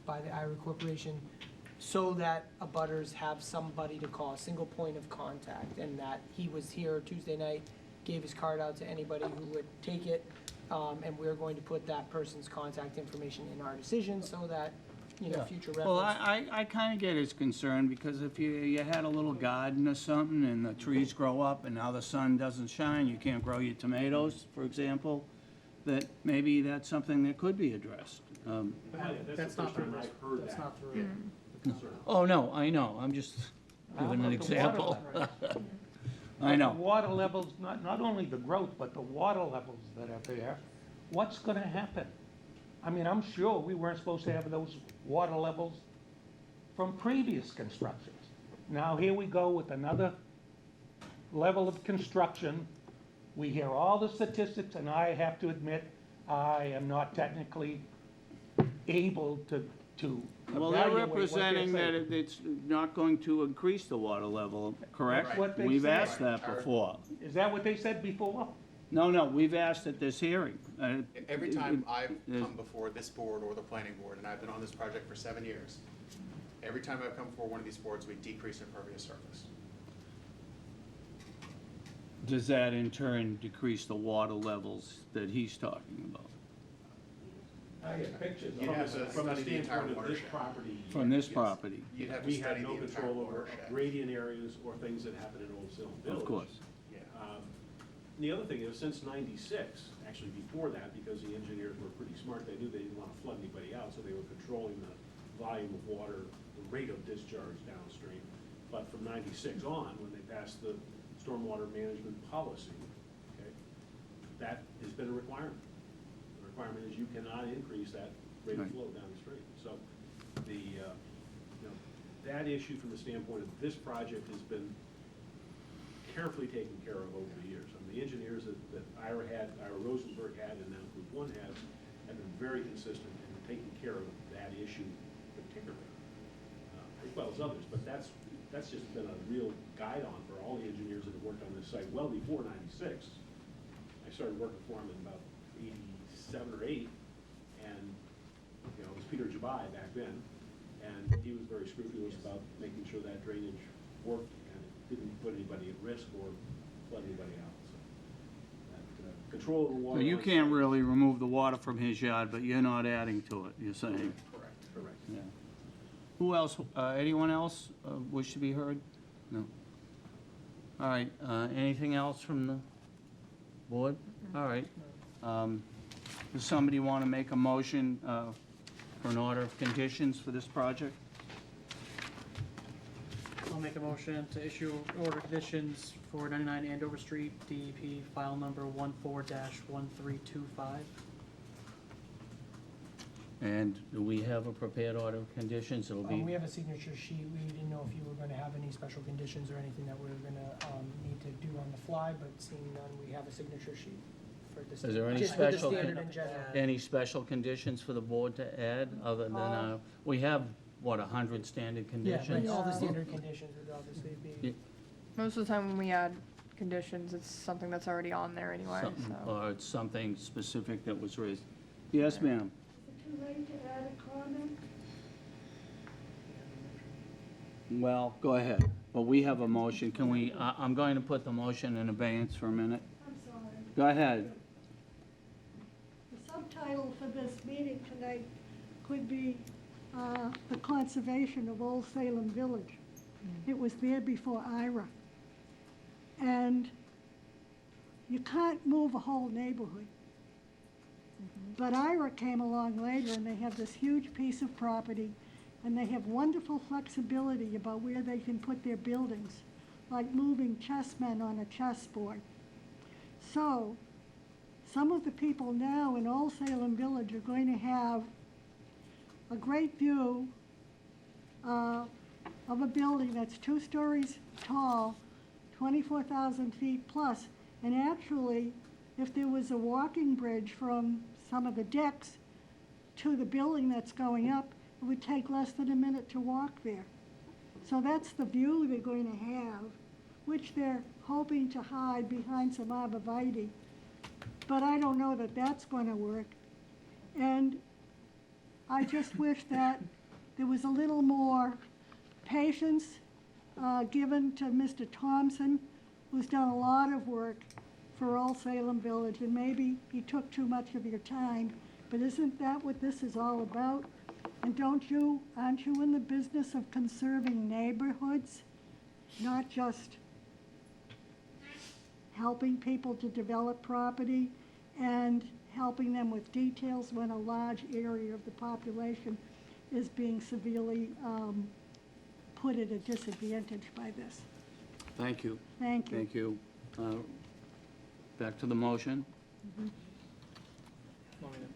by the IRA Corporation, so that abutters have somebody to call, a single point of contact. And that he was here Tuesday night, gave his card out to anybody who would take it. And we're going to put that person's contact information in our decision so that, future reference. Well, I kind of get his concern, because if you had a little garden or something, and the trees grow up, and now the sun doesn't shine, you can't grow your tomatoes, for example, that maybe that's something that could be addressed. That's not through this, that's not through. Oh, no, I know, I'm just giving an example. I know. The water levels, not only the growth, but the water levels that are there, what's gonna happen? I mean, I'm sure we weren't supposed to have those water levels from previous constructions. Now, here we go with another level of construction. We hear all the statistics, and I have to admit, I am not technically able to Well, they're evaluate what representing that saying. it's not going to increase the water level, correct? That's what they We've say. asked that before. Is that what they said before? No, we've asked at this hearing. every time I've come before this board or the planning board, and I've been on this project for 7 years, every time I've come before one of these boards, we decrease impervious surface. Does that in turn decrease the water levels that he's talking about? I get pictures You'd have to From the study the entire standpoint of this watershed. property. From this Yes. property? You'd have to We study have the no entire control over watershed. gradient areas or things that happen in Old Salem Village. Of course. Yeah. The other thing is, since '96, actually before that, because the engineers were pretty smart, they knew they didn't want to flood anybody out, so they were controlling the volume of water, the rate of discharge downstream. But from '96 on, when they passed the stormwater management policy, okay, that has been a requirement. The requirement is you cannot increase that rate of Right. flow downstream. So that issue from the standpoint of this project has been carefully taken care of over the years. I mean, the engineers that Ira Rosenberg had, and now Group 1 has, have been very consistent in taking care of that issue particularly, as well as others. But that's just been a real guide on for all the engineers that have worked on this site well before '96. I started working for him in about '87 or '88, and it was Peter Jabai back then, and he was very scrupulous about making sure that drainage worked and it didn't put anybody at risk or flood anybody out. So that control of the water. So you on can't site- really remove the water from his yard, but you're not adding to it, you're saying? Correct. Yeah. Who else, anyone else wish to be heard? No. All right, anything else from the board? All right. Does somebody want to make a motion for an order of conditions for this project? I'll make a motion to issue order conditions for 99 Andover Street, DEP file number 14-1325. And do we have a prepared order of conditions? It'll We be, have a signature sheet. We didn't know if you were gonna have any special conditions or anything that we were gonna, need to do on the fly, but seeing none, we have a signature sheet for this. Is there any just with the special standard con- in general. any special conditions for the board to add, other than, we have, what, 100 standard Yeah, conditions? right, all the standard conditions would obviously be. Most of the time when we add conditions, it's something that's already on there anyway, Something- so. Or it's something specific that was raised. Yes, ma'am? Is it too late to add a comment? Well, go ahead. Well, we have a motion. Can we, I'm going to put the motion in abeyance for a minute. I'm sorry. Go ahead. The subtitle for this meeting tonight could be The Conservation of Old Salem Village. It was there before Ira. And you can't move a whole neighborhood. But Ira came along later, and they have this huge piece of property, and they have wonderful flexibility about where they can put their buildings, like moving chessmen on a chessboard. So, some of the people now in Old Salem Village are going to have a great view of a building that's 2 stories tall, 24,000 feet plus, and actually, if there was a walking bridge from some of the decks to the building that's going up, it would take less than a minute to walk there. So that's the view they're going to have, which they're hoping to hide behind some arborvitae. But I don't know that that's going to work. And I just wish that there was a little more patience given to Mr. Thompson, who's done a lot of work for Old Salem Village, and maybe he took too much of your time, but isn't that what this is all about? And aren't you in the business of conserving neighborhoods, not just helping people to develop property and helping them with details when a large area of the population is being severely put at a disadvantage by this? Thank you. Thank you. Thank you. Back to the motion.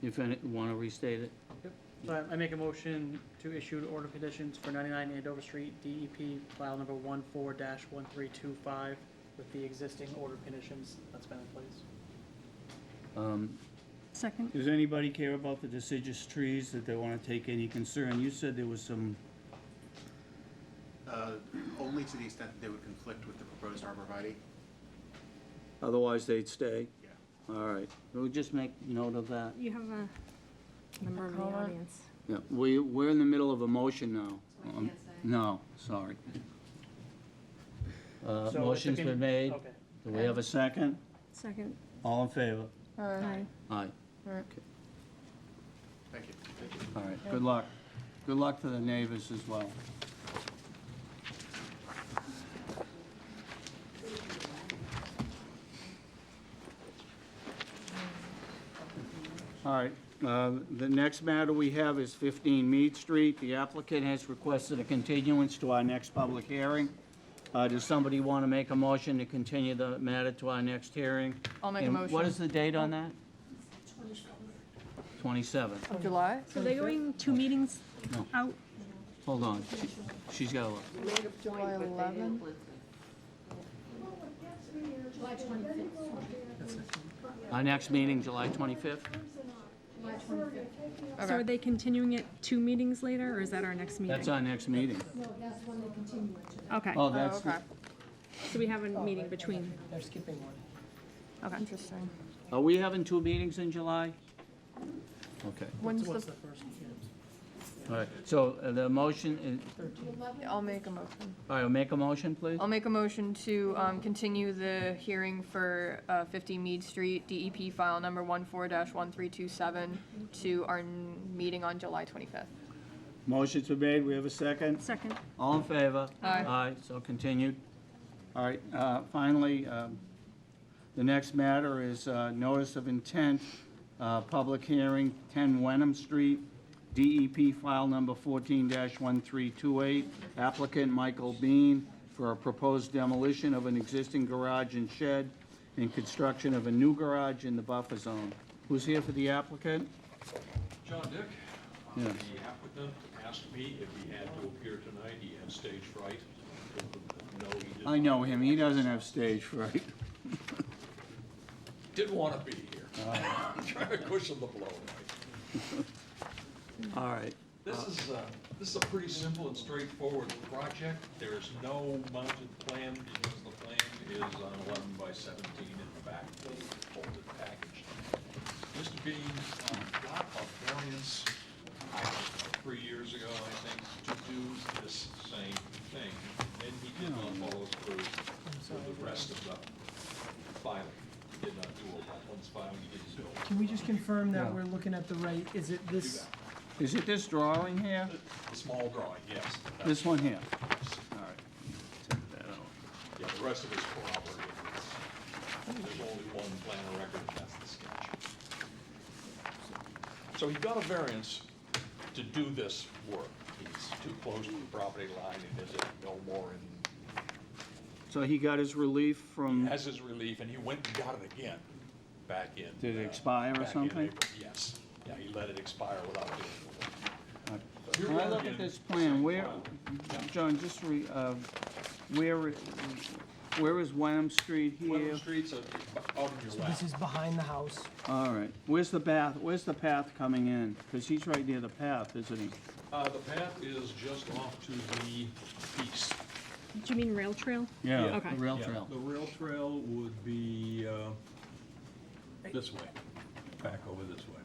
If any, want to restate it? Yep. So I make a motion to issue order of conditions for 99 Andover Street, DEP, file number 14-1325, with the existing order of conditions that's been in place. Second. Does anybody care about the deciduous trees, that they want to take any concern? You said there was some, Only to the extent that they would conflict with the proposed arborvitae. otherwise they'd stay? Yeah. All right. We'll just make note of that. You have a member of the comment? audience. Yeah, we're in the middle of a motion now. So I can't say. No, sorry. So Motion's it's a been made. Okay. Do we have a second? Second. All in favor? Aye. Aye. Alright. Thank you. All right, good luck. Good luck to the neighbors as well. All right, the next matter we have is 15 Mead Street. The applicant has requested a continuance to our next public hearing. Does somebody want to make a motion to continue the matter to our next hearing? I'll make a And motion. what is the date on that? 27th. Of July? So they're going 2 meetings No. out? Hold on, she's got to look. July 11th? July 25th. Our next meeting, July 25th? July 25th. So are they continuing it 2 meetings later, or is that our next meeting? That's our next meeting. No, that's when they continue it to. Okay, Oh, that's, Okay. so we have a meeting between. They're skipping one. Okay. Interesting. are we having 2 meetings in July? Okay, When's What's the, the first one? all right, so the motion, I'll make a motion. all right, make a motion, please? I'll make a motion to continue the hearing for 50 Mead Street, DEP file number 14-1327, to our meeting on July 25th. Motion's been made, we have a second? Second. All in favor? Aye. Aye, so continued. All right, finally, the next matter is notice of intent, public hearing, 10 Wenham Street, DEP file number 14-1328, applicant Michael Bean for a proposed demolition of an existing garage and shed and construction of a new garage in the buffer zone. Who's here for the applicant? John Dick. Yeah. The applicant asked me if he had to appear tonight. He had stage fright. No, he did I not. know him, he doesn't have stage fright. Didn't want to be here. Trying to cushion the blow. All right. This is a pretty simple and straightforward project. There is no mounted plan because the plan is on 11 by 17 in the back, folded package. Mr. Bean got a variance, I don't know, 3 years ago, I think, to do this same thing. And he did not follow through with the rest of the filing. He did not do a wetlands filing, he didn't build. Can we just confirm that Yeah. we're looking at the right, is it this? Is it this drawing here? A small drawing, yes. This one here? All right. Take that out. Yeah, the rest of it's corroborated. There's only one plan of record, and that's the sketch. So he got a variance to do this work. He's too close to the property line, and is it no more in, So he got his relief from, has his relief, and he went and got it again, back in. Did it expire or back in something? April. Yes. Yeah, he let it expire without doing the work. Here when we I are look again. at this plan, where, John, just where is Wenham Street here? Wenham Street's out on your So left. this is behind the house. All right, where's the path coming in? Because he's right near the path, isn't he? The path is just off to the east. Do you mean rail trail? Yeah, Okay. the rail Yeah, trail. the rail trail would be this way, back over this way.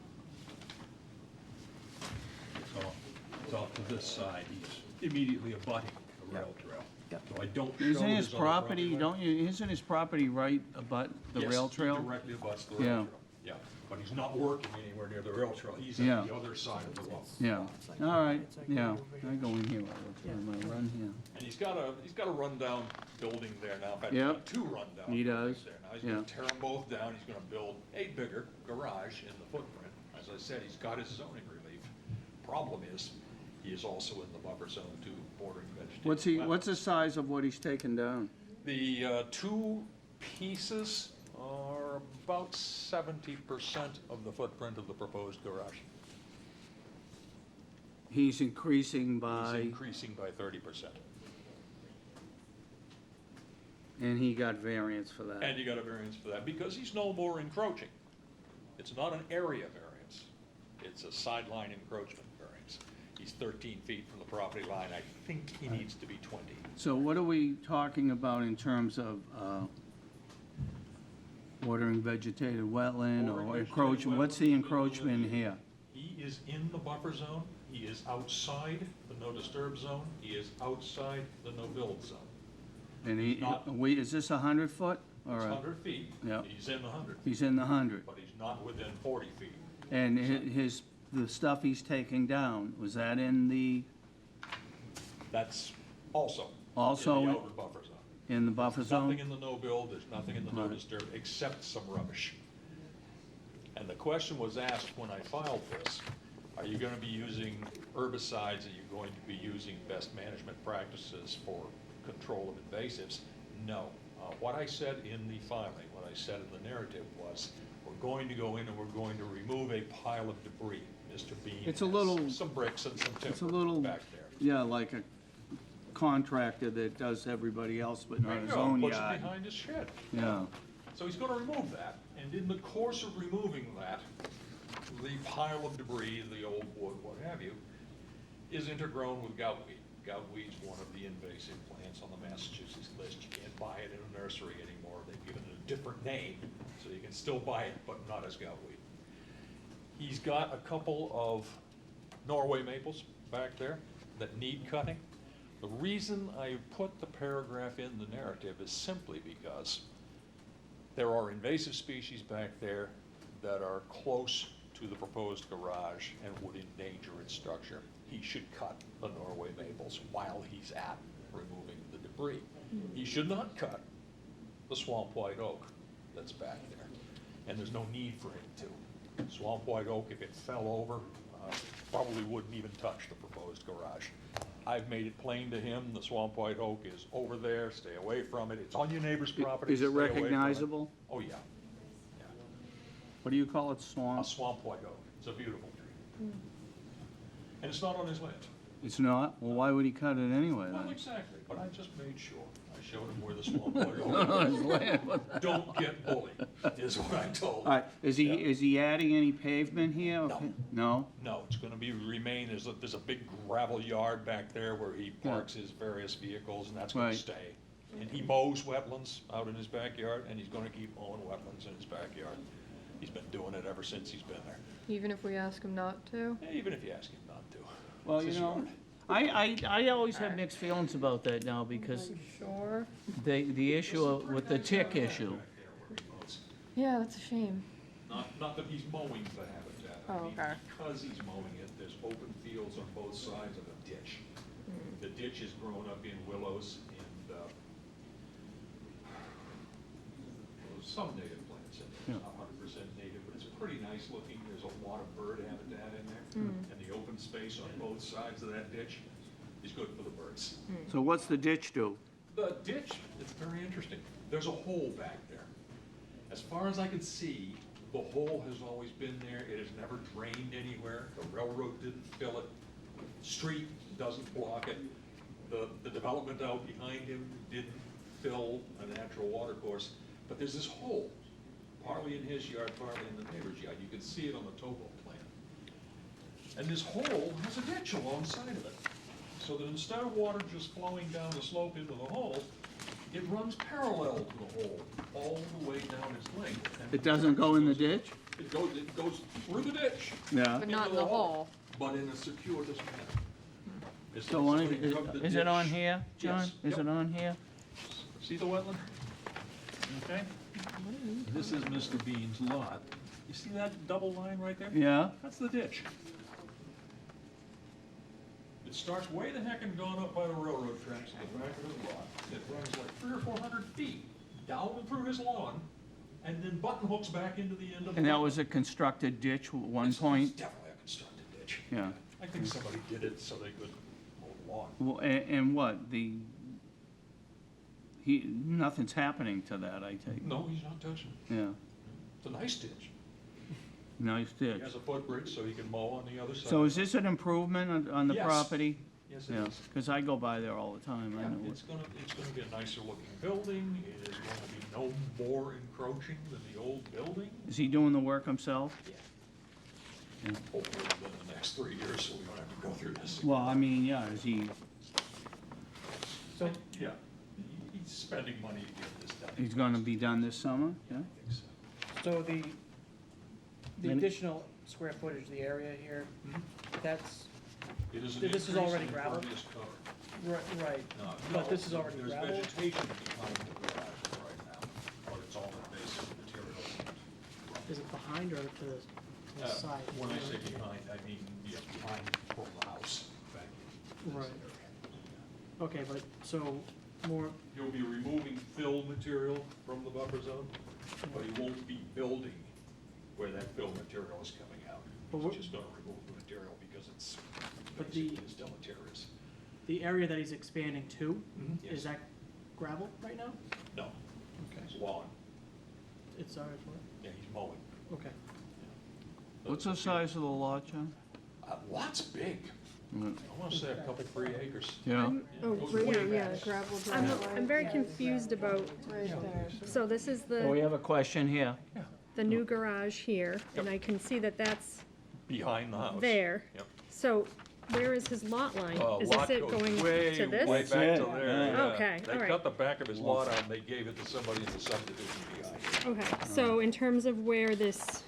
It's off to this side. He's immediately abutting the rail trail. Yep. So I don't show Isn't his other property, line. don't you, isn't his property right about the rail Yes, he trail? directly abuts the rail Yeah. trail. Yeah, but he's not working anywhere near the rail trail. He's Yeah. on the other side of the road. Yeah, It's like- all right, it's like yeah, over here. I go in here, I'm gonna run here. And he's got a rundown building there now. In fact, Yep. he's got two rundown He buildings does, there now. He's yeah. gonna tear them both down. He's gonna build a bigger garage in the footprint. As I said, he's got his zoning relief. Problem is, he is also in the buffer zone to bordering vegetative What's the wetlands. size of what he's taken down? The two pieces are about 70% of the footprint of the proposed garage. He's increasing He's by, increasing by 30%. and he got variance for that. And you got a variance for that, because he's no more encroaching. It's not an area variance, it's a sideline encroachment variance. He's 13 feet from the property line, I think he needs to be 20. So what are we talking about in terms of bordering vegetated wetland Bordering or vegetated encroachment? What's the wetlands, encroachment here? He is in the buffer zone, he is outside the no disturb zone, he is outside the no build zone. And he, Not- is this 100 foot? Or It's a- 100 feet, Yeah. he's in the 100, He's in the 100. but he's not within 40 feet. And the stuff he's taking down, was that in the That's also Also in the in- outer buffer zone. in the buffer zone? Nothing in the no build, there's nothing in the no Right. disturb, except some rubbish. And the question was asked when I filed this, are you gonna be using herbicides, are you going to be using best management practices for control of invasives? No. What I said in the filing, what I said in the narrative was, we're going to go in and we're going to remove a pile of debris. Mr. Bean It's a has little- some bricks and some It's a timber little, back there. yeah, like a contractor that does everybody else but not his Bingo, own puts it yard. behind his shed. Yeah, So he's gonna remove that, and in the course of removing that, the pile of debris, the old wood, what have you, is intergrown with goutweed. Goutweed's one of the invasive plants on the Massachusetts list. You can't buy it in a nursery anymore. They've given it a different name, so you can still buy it, but not as goutweed. He's got a couple of Norway maples back there that need cutting. The reason I put the paragraph in the narrative is simply because there are invasive species back there that are close to the proposed garage and would endanger its structure. He should cut the Norway maples while he's at removing the debris. He should not cut the swamp white oak that's back there, and there's no need for him to. Swamp white oak, if it fell over, probably wouldn't even touch the proposed garage. I've made it plain to him, the swamp white oak is over there, stay away from it, it's on your neighbor's property. is it stay away from it. recognizable? Oh, yeah. What do you call it, A swamp? swamp white oak, it's a beautiful tree. And it's not on his land. It's not? Well, why would he cut it anyway Well, then? exactly, but I just made sure. I showed him where the small boy On his land. Don't get bullied, is what I told him. All right, is he adding any pavement here? No. No? No, it's gonna remain, there's a big gravel yard back there where he parks his various vehicles, and that's gonna Right. stay. And he mows wetlands out in his backyard, and he's gonna keep mowing wetlands in his backyard. He's been doing it ever since he's been there, Even if we ask him not to? even if you ask him not to. Well, It's you his know, yard. I always have mixed feelings about that now because Sure. the issue with the tick issue. Back there where he mows. Yeah, that's a shame. Not that he's mowing the habitat. I Oh, mean, okay. Because he's mowing it, there's open fields on both sides of the ditch. The ditch is grown up in willows and, there's some native plants in there, it's not 100% native, but it's pretty nice looking. There's a lot of bird habitat in there. And the open space on both sides of that ditch is good for the birds. So what's the ditch do? The ditch, it's very interesting. There's a hole back there. As far as I can see, the hole has always been there. It has never drained anywhere. The railroad didn't fill it. Street doesn't block it. The development out behind him didn't fill a natural water course. But there's this hole, partly in his yard, partly in the neighbor's yard. You can see it on the topo plan. And this hole has a ditch alongside of it. So that instead of water just flowing down the slope into the hole, it runs parallel to the hole all the way down its length. And It doesn't go in the ditch? It goes through the ditch. Yeah. But not in the hole. But in a circuitous manner. It's So like one somebody dug the is it on ditch. here, John? Yes. Is Yep. it on here? See the wetland? Okay. This is Mr. Bean's lot. You see that double line right there? Yeah? That's the ditch. It starts way the heck and gone up by the railroad tracks at the back of his lot. It runs like 300 or 400 feet down through his lawn, and then button hooks back into the end of the And that lot. was a constructed ditch at one It's point? definitely a constructed ditch. Yeah. I think somebody did it so they could mow the lawn. Well, and what, nothing's happening to that, I take? No, he's not touching it. Yeah, It's a nice ditch. nice He ditch. has a footbridge so he can mow on the other side. So is this an improvement on the Yes. property? Yes, it Yeah, is. because I go by there all the time, I Yeah, know it's it. gonna be a nicer looking building. It is going to be no more encroaching than the old building. Is he doing the work himself? Yeah. Hopefully within the next 3 years, so we don't have to go through this. Well, I mean, yeah, is he, So, Yeah, he's spending money to get this done. he's gonna be done this summer? Yeah? I think so. so the Any- additional square footage, the area here, that's, It is an This is increase already in gravel? impervious cover. right, No, but this is no, already There's gravel? vegetation behind the garage right now, but it's all invasive material. Is it behind or to the side? When I say behind, I mean, yeah, behind from the house. Back in this Right. area. Okay, but, so, more, You'll be removing fill material from the buffer zone, but you won't be building where that fill material is coming out. But It's what- just gonna remove the material because it's But the- basically still deleterious. the area that he's expanding to, Yes. is that gravel right now? No, it's lawn. It's, sorry, it's what? Yeah, he's mowing. Okay. What's the size of the lot, John? Lot's big. Mm. I wanna say a couple, 3 acres. Yeah? Oh, Goes right way here, yeah, back. gravel I'm, driveway. I'm very confused about, Right there. so this is Oh, we the, have a question here. the new garage here, and I can see that that's Behind the house. there. Yep. So where is his lot line? Is Lot this it goes going way, to Way this? back to That's it. there, yeah. Okay, all They right. cut the back of his lot out and they gave it to somebody in the subdivision behind. Okay, so in terms of where this,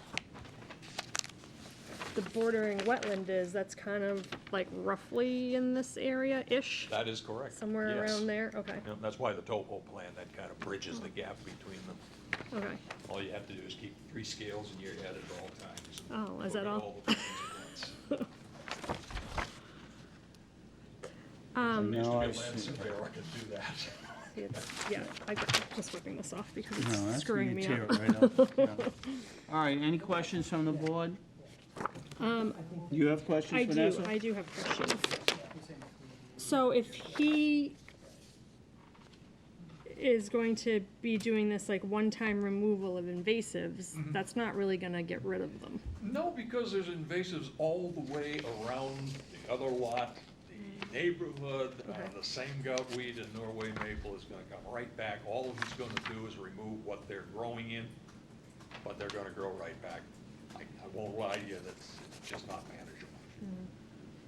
the bordering wetland is, that's kind of like roughly in this area-ish? That is correct. Somewhere Yes. around there? Okay, Yeah, that's why the topo plan, that kind of bridges the gap between them. okay. All you have to do is keep 3 scales in your head at all times. Oh, is that Look at all? the things at once. Now Used to be I a land see. surveyor, I could do that. See, it's, yeah, I'm just whipping this off because No, it's that's screwing when me you tear up. it right up. Yeah. All right, any questions from the board? You have questions, I Vanessa? do have questions. So if he is going to be doing this like one-time removal of invasives, that's not really gonna get rid of them. No, because there's invasives all the way around the other lot, the neighborhood, the same goutweed and Norway maple is gonna come right back. All he's gonna do is remove what they're growing in, but they're gonna grow right back. I won't lie to you, it's just not manageable.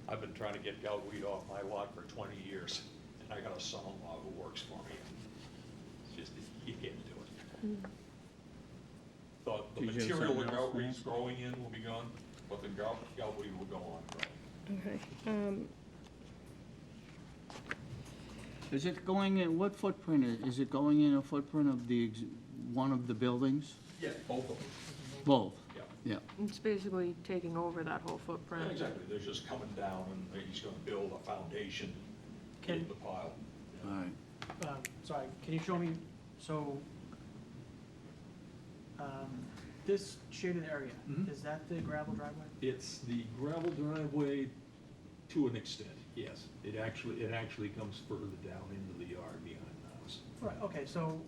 I've been trying to get goutweed off my lot for 20 years, and I got a son-in-law who works for me. It's just, you can't do it. The Did you have material the something else, goutweed's Nancy? growing in will be gone, but the goutweed will go on growing. Okay. Is it going in, what footprint is it going in a footprint of one of the buildings? Yeah, both of them. Both? Yeah. Yeah. It's basically taking over that whole footprint. Exactly, they're just coming down and he's gonna build a foundation in the pile. All right. Sorry, can you show me, so, this shaded area, is that the gravel driveway? It's the gravel driveway to an extent, yes. It actually comes further down into the yard behind the house. Right, okay, so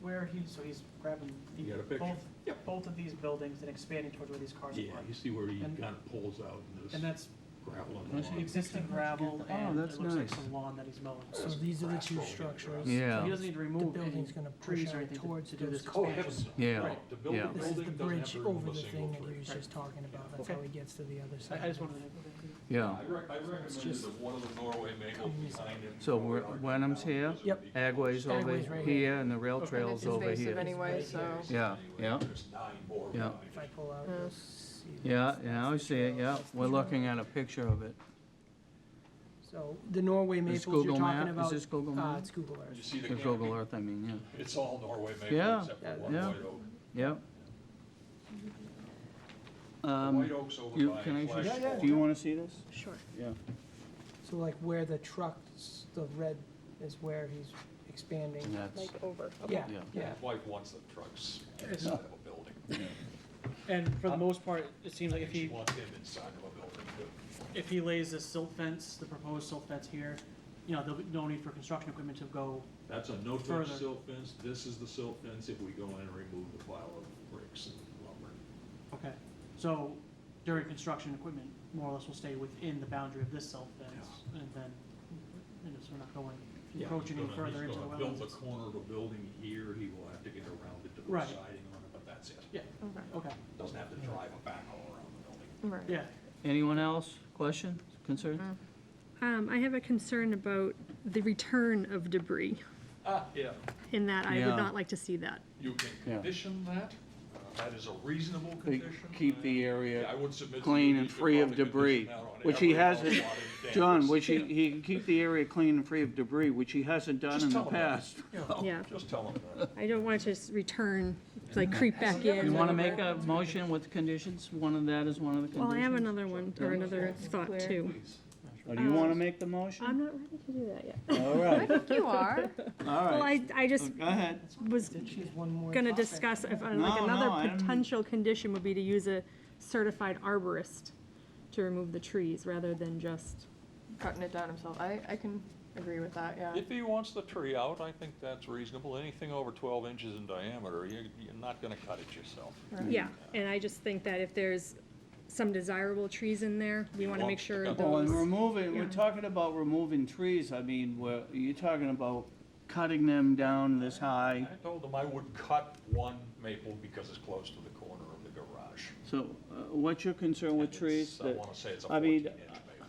he's grabbing the, You got a picture? both, Yep. both of these buildings and expanding towards where these cars are Yeah, parked. you see where he And- kind of pulls out and there's And that's gravel on That's the the lawn. existing gravel, and that's it looks like nice. some lawn that he's mowing. So these are the two structures. Yeah. So he doesn't need to The remove any building's gonna push trees or out anything towards to do this those Oh, expansion. heavens no. Yeah. Right, the building, Yeah. This is the building doesn't have bridge to remove over a the single thing that he tree. was just talking about. That's Okay. how he gets to the other side. I just wanted to. Yeah. I recommended just- that one of the Norway maples behind him. So grow out Wenham's here? because Yep. it'd be Agway's over Agway's right here, and the rail Okay. And trail's it's over invasive here. anyway, so. Yeah, yeah. There's 9 more Yeah. behind If I it. pull out, you'll see. Yeah, yeah, I see it, yeah. We're looking at a picture of it. So the Norway Is maples Google you're Map? talking Is about. this Google Map? It's Google You Earth. see the The canopy? Google Earth, I mean, yeah. It's all Norway maple Yeah. except for one Yeah. white oak. Yep. The white oak's over by Can I Flash just, Forward. do you want to see this? Sure. Yeah. So like where the trucks, the red is where he's expanding. That's, Like over. Yeah, Yeah. yeah. His wife wants the trucks inside of a building. And for the most part, it seems like if She he, wants him inside of a building too. if he lays this silt fence, the proposed silt fence here, you know, there'll be no need for construction equipment to go. That's a no-touch Further. silt fence. This is the silt fence if we go in and remove the pile of bricks and lumber. Okay. So during construction, equipment more or less will stay within the boundary of this silt fence, and then, so we're not going, encroaching any further into the He's gonna build the wetlands. corner of a building here. He will have to get around it to put Right. siding on it, but that's it. Yeah, okay, Doesn't have to drive a backhoe around the building. Right. yeah. anyone else? Question, concern? I have a concern about the return of debris, Yeah. in that I Yeah. would not like to see that. You can Yeah. condition that. That is a reasonable They condition. keep the area I would submit to clean you, and you could free of probably debris, condition that on which he every house hasn't, lot in John, Danvers. which he can keep the area clean and free of debris, which he hasn't done Just in the tell him that. past. Yeah. Just tell them that. I don't want it to just return, like creep back in. You want to make a motion with conditions? One of that is one of the conditions? Well, I have another one, or another thought Clear. too. Or do you want to make the motion? I'm not ready to do that yet. All right, You are. all Well, right. I just Go ahead. was She has one more gonna topic. discuss if, like, No, no, I another don't- potential condition would be to use a certified arborist to remove the trees, rather than just, Cutting it down himself. I can agree with that, yeah. If he wants the tree out, I think that's reasonable. Anything over 12 inches in diameter, you're not gonna cut it yourself. yeah. And I just think that if there's some desirable trees in there, we wanna make sure Well, Well, and those, removing, we're Yeah. talking about removing trees, I mean, you're talking about cutting them down this high. I told him I would cut one maple because it's close to the corner of the garage. So, what's your concern with And trees? I that- wanna say it's a I mean, 14-inch maple.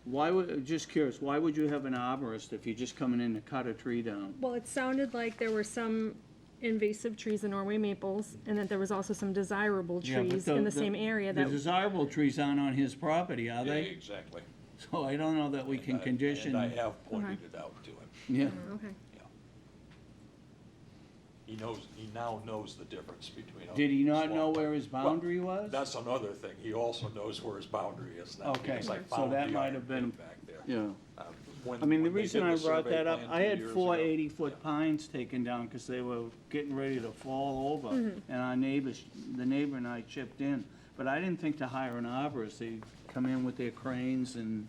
Why would, just curious, why would you have an arborist if you're just coming in to cut a tree down? well, it sounded like there were some invasive trees, the Norway maples, and that there was also some desirable Yeah, but trees in the same area The that, desirable trees aren't on his property, are Yeah, they? exactly. So I don't know that we can condition. And I have pointed it out to him. Yeah, okay. Yeah. He now knows the difference between. did he not small- know where his boundary was? That's another thing. He also knows where his boundary is now. Okay, because I so found that the might iron have been- pin back there. Yeah. When- I mean, the when they reason did I the brought survey that up, plan I 2 had years four ago. 80-foot pines taken down because they were getting ready to fall over. Mm-hmm. And the neighbor and I chipped in. But I didn't think to hire an arborist. They'd come in with their cranes and,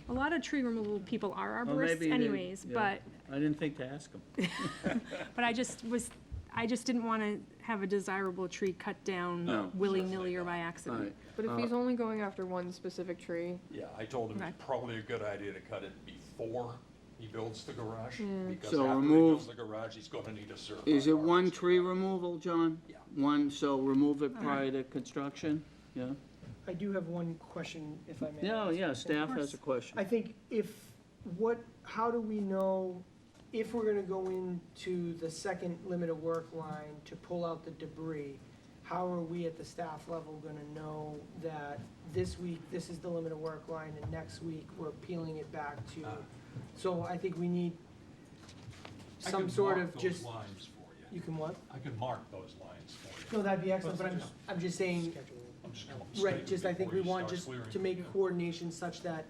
A lot of tree removal people are Well, arborists maybe they- anyways, yeah. but I didn't think to ask them. But I just was, I just didn't want to have a desirable tree cut No. down willy-nilly or by All accident. right. But if he's only going after one specific tree, Yeah, I told him Okay. it's probably a good idea to cut it before he builds the garage, because So after he remove- builds the garage, he's gonna need a certified. Is it one arborist. tree removal, John? Yeah. One, so remove it prior to construction? Yeah? I do have one question, if I may. Yeah, ask. yeah, staff has a question. I think how do we know if we're gonna go into the second limit of work line to pull out the debris? How are we at the staff level gonna know that this week, this is the limit of work line, and next week, we're peeling it back to? So I think we need I some can sort mark of those just, lines for you. you can what? I can mark those lines for you. No, that'd be excellent, but I'm just saying, I'm just coming right, straight just I think before we you want start just clearing. to make Yeah. coordination such that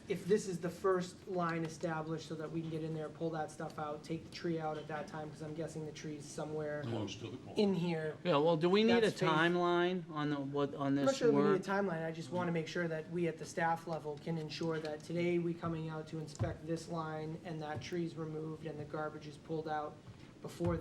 if this is the first line established, so that we can get in there, pull that stuff out, take the tree out at that time, because I'm guessing the tree's somewhere Close to the corner. in here. Yeah, well, do we need a That's phase- timeline on on I'm not this sure that we need work? a timeline, I just wanna make sure that we at the staff level can ensure that today we coming out to inspect this line, and that tree's removed, and the garbage is pulled out before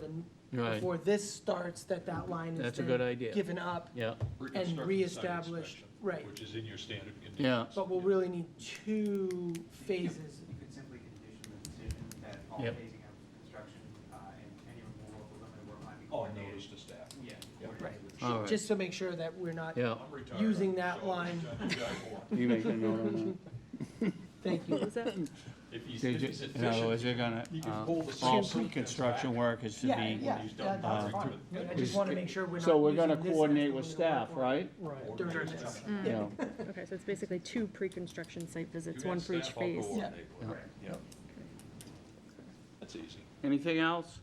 Right. before this starts, that line is That's a good then idea. given up, Yeah, Reconstruct the site reestablished, inspection, right. Which is in your standard conditions. yeah. but we'll really need two phases. You could simply condition the decision that all Yep. phasing of construction, and any removal of the limited work line be Oh, coordinated. notice to staff. Yeah. Yep. coordinated Right. with- All right. Just to make sure that we're not Yeah, I'm retired. using I'm that so line. Jaguar. you make a note on Thank you. Is that? If he's, that. if he's In other words, efficient, they're gonna, you can pull the all same pre-construction work is to Yeah, be, yeah, he's done that's with fine. it. I just wanna make sure we're not so we're gonna using this as coordinate the with limited staff, work line right? Right. during this. Yeah. Okay, so it's basically 2 pre-construction site visits, You one got for each staff, I'll phase. coordinate with Yeah. it. Yep. That's easy. Anything else?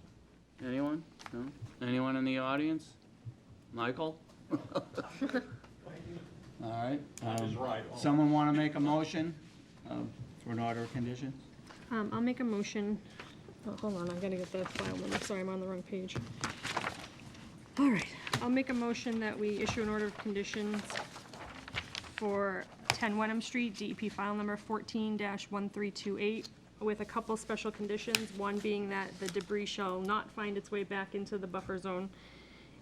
Anyone? No? Anyone in the audience? Michael? All right. He's right. Someone wanna make a motion for an order of conditions? I'll make a motion, oh, hold on, I gotta get the file number, sorry, I'm on the wrong page. All right, I'll make a motion that we issue an order of conditions for 10 Wenham Street, DEP file number 14-1328, with a couple special conditions, one being that the debris shall not find its way back into the buffer zone,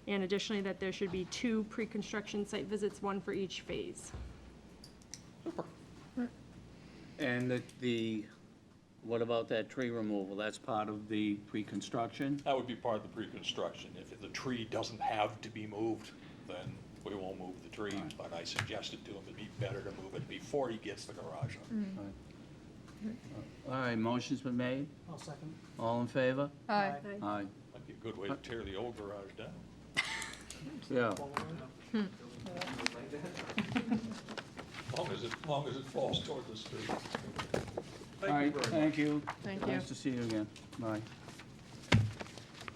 and additionally, that there should be 2 pre-construction site visits, one for each phase. And what about that tree removal? That's part of the pre-construction? That would be part of the pre-construction. If the tree doesn't have to be moved, then we won't move the tree. But I suggested to him it'd be better to move it before he gets the garage up. All right, motion's been made. I'll second. All in favor? Aye. Aye. Might be a good way to tear the old garage down. Yeah. Long as it falls toward the street. All right, thank you. Thank you. Nice to see you again. Bye.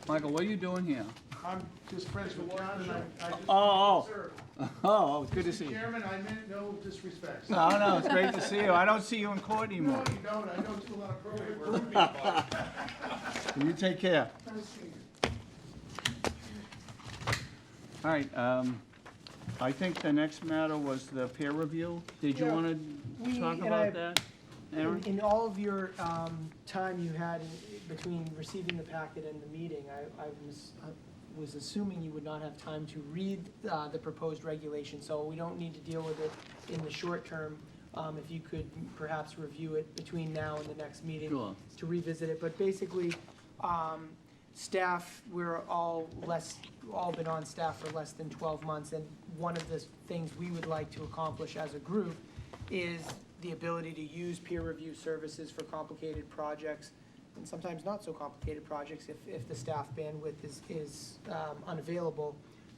Michael, what are you doing here? I'm just friends with John, and I just. Oh, Sir, oh, good to see you. Chairman, I meant no disrespect. No, no, it's great to see you. I don't see you in court No, anymore. you don't, I don't do a lot of program work. You take care. Nice seeing you. All right, I think the next matter was the peer review. Did you Yeah, want we- to talk and about I- that, Aaron? In all of your time you had between receiving the packet and the meeting, I was assuming you would not have time to read the proposed regulation, so we don't need to deal with it in the short term. If you could perhaps review it between now and the next meeting. Sure. To revisit it, but basically, staff, we're all been on staff for less than 12 months, and one of the things we would like to accomplish as a group is the ability to use peer review services for complicated projects, and sometimes not so complicated projects, if the staff bandwidth is unavailable,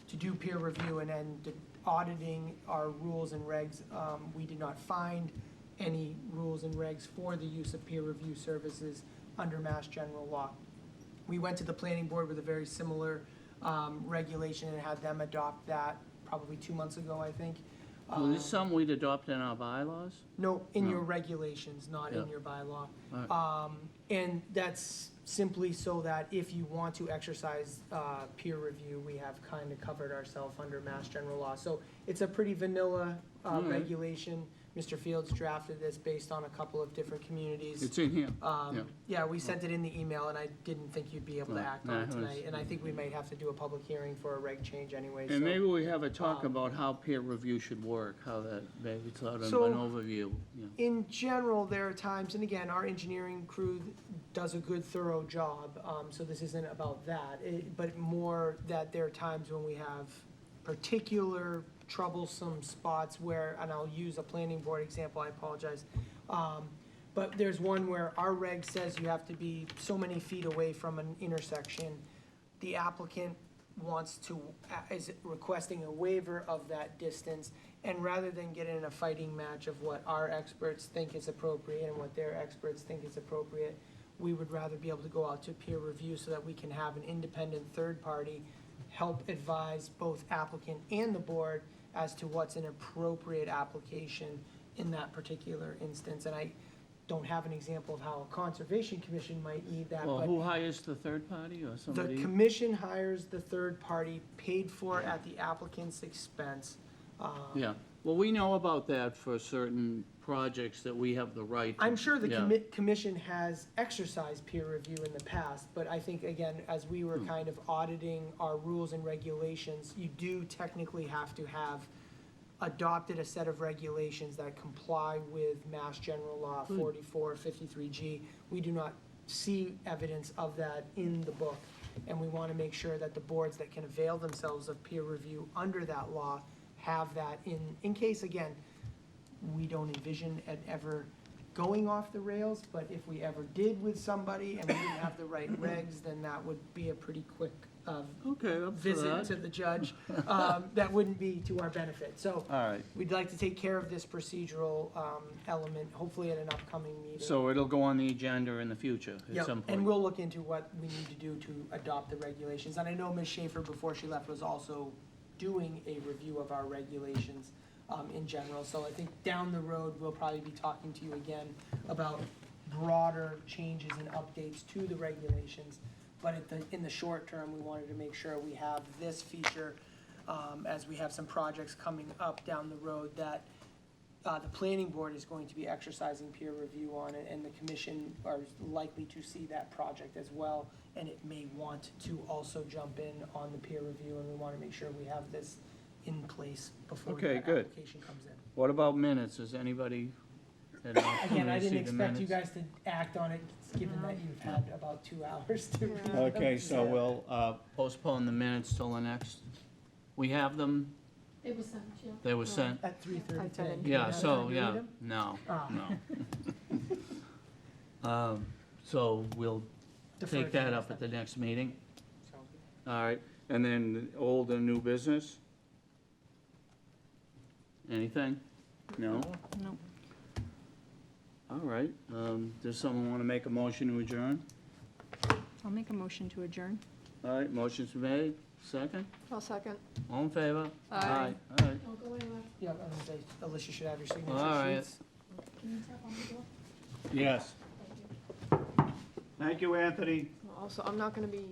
to do peer review and then auditing our rules and regs. We did not find any rules and regs for the use of peer review services under Mass General Law. We went to the planning board with a very similar regulation and had them adopt that probably 2 months ago, I think. Well, this is something we'd adopt in our bylaws? No, in No. your regulations, not in Yeah. your bylaw. All And that's simply so that if you want to exercise peer review, we have kind of covered ourselves under Mass General Law. So it's a pretty vanilla All right. regulation. Mr. Fields drafted this based on a couple of different communities. It's in here. Yeah. Yeah, we sent it in the email, and I didn't think you'd be able to Right. act on No, it it was- tonight, and I think we might have to do a public hearing for a reg change anyway, so. And maybe we have a talk um, about how peer review should work, how that, maybe sort of So- an overview, yeah. In general, there are times, and again, our engineering crew does a good, thorough job, so this isn't about that, but more that there are times when we have particular troublesome spots where, and I'll use a planning board example, I apologize. But there's one where our reg says you have to be so many feet away from an intersection. The applicant wants to, is requesting a waiver of that distance, and rather than get in a fighting match of what our experts think is appropriate and what their experts think is appropriate, we would rather be able to go out to peer review so that we can have an independent third party help advise both applicant and the board as to what's an appropriate application in that particular instance. And I don't have an example of how a conservation commission might need that, Well, but who hires the third party or the somebody? commission hires the third party, paid for at the applicant's expense. Yeah, well, we know about that for certain projects that we have the right. to- I'm sure the yeah. commission has exercised peer review in the past, but I think, again, as we were kind of auditing our rules and regulations, you do technically have to have adopted a set of regulations that comply with Mass General Law 4453G. We do not see evidence of that in the book, and we want to make sure that the boards that can avail themselves of peer review under that law have that in case, again, we don't envision it ever going off the rails, but if we ever did with somebody and we didn't have the right regs, then that would be a pretty quick Okay, up for visit to that. the judge. That wouldn't be to our benefit. So All right, we'd like to take care of this procedural element, hopefully at an upcoming meeting. so it'll go on the agenda in the future Yep, at some point. and we'll look into what we need to do to adopt the regulations. And I know Ms. Schaefer, before she left, was also doing a review of our regulations in general. So I think down the road, we'll probably be talking to you again about broader changes and updates to the regulations. But in the short term, we wanted to make sure we have this feature, as we have some projects coming up down the road that the planning board is going to be exercising peer review on it, and the commission are likely to see that project as well, and it may want to also jump in on the peer review, and we want to make sure we have this in place before Okay, that good. application comes in. What about minutes? Does anybody? had an opportunity Again, I to see didn't the expect you minutes? guys to act on it, given that you've had about 2 hours to read them. Okay, so we'll postpone the minutes till the next, we have them, It was sent, yeah. they were sent? At 3:30 today. I've Do you Yeah, have so, time to yeah, read them? no, Ah. no. So we'll Defer take to that next up at the time. next meeting, Sounds good. all right, and then old and new business? Anything? No? No. All right, does someone want to make a motion to adjourn? I'll make a motion to adjourn. All right, motion's made, second, I'll second. all in favor? Aye. All right, Don't go anywhere. Yeah, I was gonna say, Alicia should have your signature All right. sheets. Can you tap on the door? yes. Thank you. Thank you, Anthony. Also, I'm not gonna be